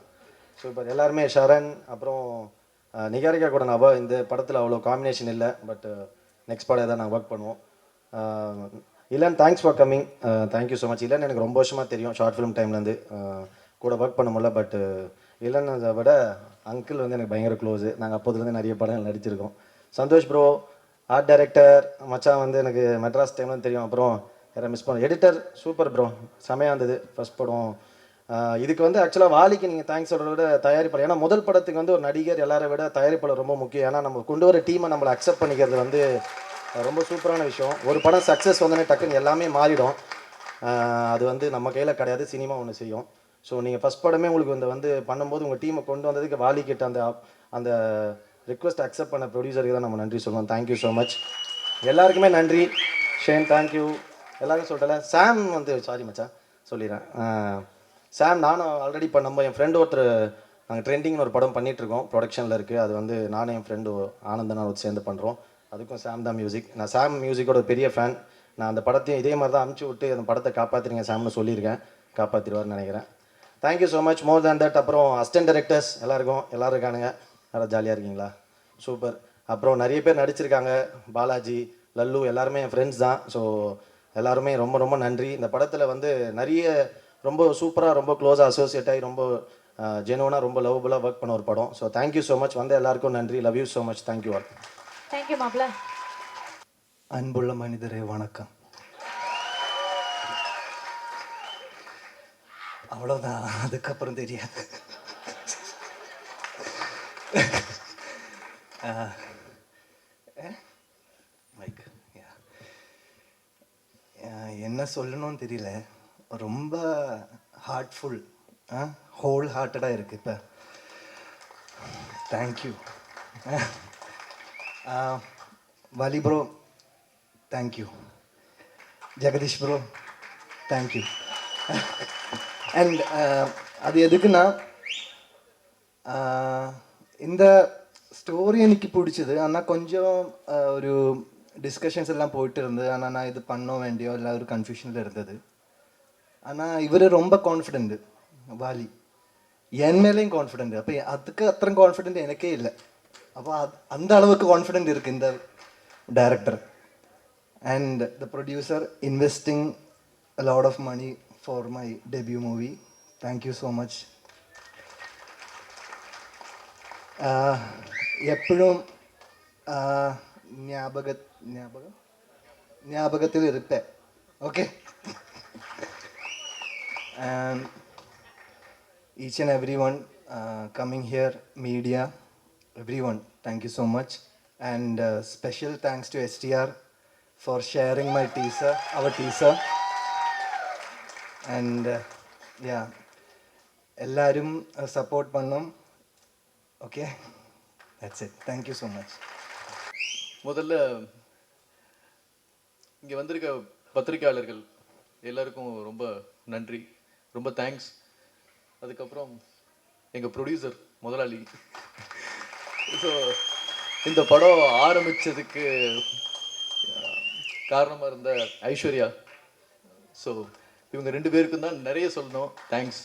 சூப்பர். எல்லாருமே ஷரண், அப்புறம் நிகாரிகா கூட நான் இந்த படத்தில் அவ்வளோ காம்பினேஷன் இல்லை, பட் நெக்ஸ்ட் படம் எதாவது நாங்கள் ஒர்க் பண்ணுவோம். இல்லைன்னு thanks for coming. Thank you so much. இல்லைன்னு எனக்கு ரொம்ப வருஷமாக தெரியும், ஷார்ட் ஃபிலிம் டைம்லேருந்து கூட ஒர்க் பண்ண முடியல. பட் இல்லைன்னு விட அங்கிள் வந்து எனக்கு பயங்கர க்ளோஸு. நாங்கள் அப்போதுலேருந்து நிறைய படங்கள் நடிச்சிருக்கோம். சந்தோஷ் ப்ரோ ஆர்ட் டைரக்டர் மச்சான் வந்து எனக்கு மெட்ராஸ் டைம்லாம் தெரியும். அப்புறம் யாரை மிஸ் பண்ண எடிட்டர் சூப்பர் ப்ரோ, செமையாக இருந்தது ஃபஸ்ட் படம். இதுக்கு வந்து ஆக்சுவலாக வாலிக்கு நீங்கள் தேங்க்ஸ் சொல்கிறத விட தயாரிப்பாளர், ஏன்னா முதல் படத்துக்கு வந்து ஒரு நடிகர் எல்லாரை விட தயாரிப்பாளர் ரொம்ப முக்கியம். ஏன்னா நம்ம கொண்டு வர டீமை நம்மளை அக்செப்ட் பண்ணிக்கிறது வந்து ரொம்ப சூப்பரான விஷயம். ஒரு படம் சக்ஸஸ் வந்தோடனே டக்குன்னு எல்லாமே மாறிடும். அது வந்து நம்ம கையில் கிடையாது, சினிமா ஒன்று செய்யும். ஸோ நீங்கள் ஃபஸ்ட் படமே உங்களுக்கு வந்து பண்ணும்போது உங்கள் டீமை கொண்டு வந்ததுக்கு வாலிக்கிட்ட அந்த ரிக்வெஸ்ட் அக்செப்ட் பண்ண ப்ரொடியூசருக்கு தான் நம்ம நன்றி சொல்லணும். Thank you so much. எல்லாருக்குமே நன்றி. Shane thank you. எல்லாருக்கும் சொல்லிட்டல. சாம் வந்து சாரி மச்சான் சொல்லிடுறேன். சாம் நானும் ஆல்ரெடி நம்ம என் ஃப்ரெண்டு ஒருத்தர் நாங்கள் ட்ரெண்டிங்னு ஒரு படம் பண்ணிகிட்ருக்கோம், ப்ரொடக்ஷனில் இருக்குது. அது வந்து நானும் என் ஃப்ரெண்டு ஆனந்தனா சேர்ந்து பண்ணுறோம். அதுக்கும் சாம் தான் மியூசிக். நான் சாம் மியூசிக்கோட பெரிய ஃபேன். நான் அந்த படத்தையும் இதே மாதிரி தான் அமுச்சு விட்டு அந்த படத்தை காப்பாற்றிருங்க சாம்னு சொல்லியிருக்கேன். காப்பாற்றிடுவார்னு நினைக்கிறேன். Thank you so much. More than that. அப்புறம் அசிஸ்டன்ட் டைரக்டர்ஸ் எல்லோரும் இருக்கானுங்க. நல்லா ஜாலியாக இருக்கீங்களா? சூப்பர். அப்புறம் நிறைய பேர் நடிச்சிருக்காங்க, பாலாஜி, லல்லு, எல்லாருமே என் ஃப்ரெண்ட்ஸ் தான். ஸோ எல்லாருமே ரொம்ப ரொம்ப நன்றி. இந்த படத்தில் வந்து நிறைய ரொம்ப சூப்பராக, ரொம்ப க்ளோஸாக அசோசியேட் ஆகி ரொம்ப ஜெனுவனாக, ரொம்ப லவ்வபுளாக ஒர்க் பண்ண ஒரு படம். So thank you so much. வந்து எல்லாருக்கும் நன்றி. Love you so much. Thank you all. Thank you மாப்ள. அன்புள்ள மனிதரே வணக்கம். அவ்வளோதான், அதுக்கப்புறம் தெரியாது. மைக் என்ன சொல்லணும்னு தெரியல, ரொம்ப ஹார்ட்ஃபுல், ஹோல் ஹார்ட்டடாக இருக்குது இப்போ. Thank you. Vali bro, thank you. Jagadish bro, thank you. And அது எதுக்குன்னா, இந்த ஸ்டோரி எனக்கு பிடிச்சது. ஆனால் கொஞ்சம் ஒரு டிஸ்கஷன்ஸ் எல்லாம் போயிட்டு இருந்தது. ஆனால் நான் இது பண்ண வேண்டியோ இல்லை ஒரு கன்ஃபியூஷனில் இருந்தது. ஆனால் இவர் ரொம்ப கான்ஃபிடென்ட்டு, வாலி என் மேலேயும் கான்ஃபிடென்ட். அப்போ அதுக்கு அத்தனை கான்ஃபிடென்ட் எனக்கே இல்லை. அப்போ அந்த அளவுக்கு கான்ஃபிடென்ட் இருக்குது இந்த director. And the producer investing a lot of money for my debut movie. Thank you so much. எப்படும் ஞாபகத்தில் இருப்பேன். Okay. And each and everyone coming here, media, everyone, thank you so much. And special thanks to STR for sharing my teaser, our teaser. And yeah, எல்லாரும் சப்போர்ட் பண்ணோம். Okay, that's it. Thank you so much. முதல்ல இங்கே வந்திருக்க பத்திரிக்கையாளர்கள் எல்லாருக்கும் ரொம்ப நன்றி, ரொம்ப தேங்க்ஸ். அதுக்கப்புறம் எங்கள் ப்ரொடியூசர் முதலாளி. ஸோ இந்த படம் ஆரம்பித்ததுக்கு காரணமாக இருந்த ஐஸ்வர்யா. ஸோ இவங்க 2 பேருக்கும் தான் நிறைய சொல்லணும், தேங்க்ஸ்.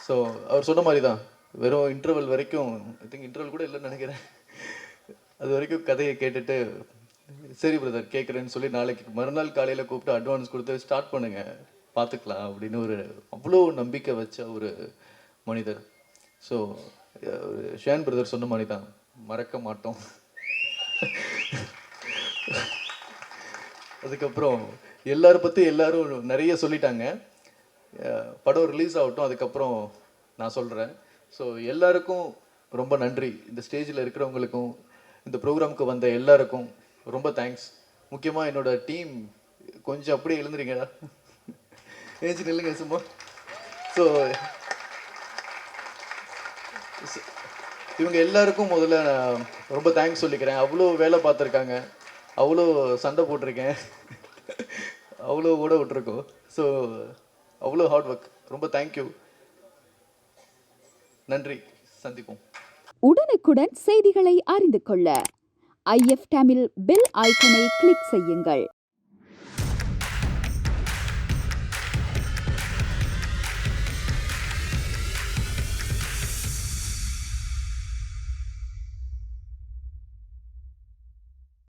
ஸோ அவர் சொன்ன மாதிரி தான், வெறும் இன்டர்வல் வரைக்கும், ஐ திங்க் இன்டர்வல் கூட இல்லைன்னு நினைக்கிறேன், அது வரைக்கும் கதையை கேட்டுட்டு சரி பிரதர் கேட்குறேன்னு சொல்லி நாளைக்கு மறுநாள் காலையில் கூப்பிட்டு அட்வான்ஸ் கொடுத்து ஸ்டார்ட் பண்ணுங்க பார்த்துக்கலாம் அப்படின்னு ஒரு அவ்வளோ நம்பிக்கை வச்ச ஒரு மனிதர். ஸோ ஷேன் பிரதர் சொன்ன மாதிரி தான், மறக்க மாட்டோம். அதுக்கப்புறம் எல்லாரை பற்றி எல்லாரும் நிறைய சொல்லிட்டாங்க. படம் ரிலீஸ் ஆகட்டும், அதுக்கப்புறம் நான் சொல்கிறேன். ஸோ எல்லாருக்கும் ரொம்ப நன்றி. இந்த ஸ்டேஜில் இருக்கிறவங்களுக்கும் இந்த ப்ரோக்ராமுக்கு வந்த எல்லாருக்கும் ரொம்ப தேங்க்ஸ். முக்கியமாக என்னோட டீம் கொஞ்சம் அப்படியே எழுந்துறீங்கடா, ஏஞ்சி நில்லுங்க சும்மா. ஸோ இவங்க எல்லாருக்கும் முதல்ல நான் ரொம்ப தேங்க்ஸ் சொல்லிக்கிறேன். அவ்வளோ வேலை பார்த்துருக்காங்க, அவ்வளோ சண்டை போட்டிருக்கேன், அவ்வளோ ஓட விட்டுருக்கோம். ஸோ அவ்வளோ ஹார்ட் ஒர்க், ரொம்ப தேங்க்யூ. நன்றி, சந்திப்போம். உடனுக்குடன் செய்திகளை அறிந்து கொள்ள IF தமிழ் பெல் ஐக்கனை கிளிக் செய்யுங்கள்.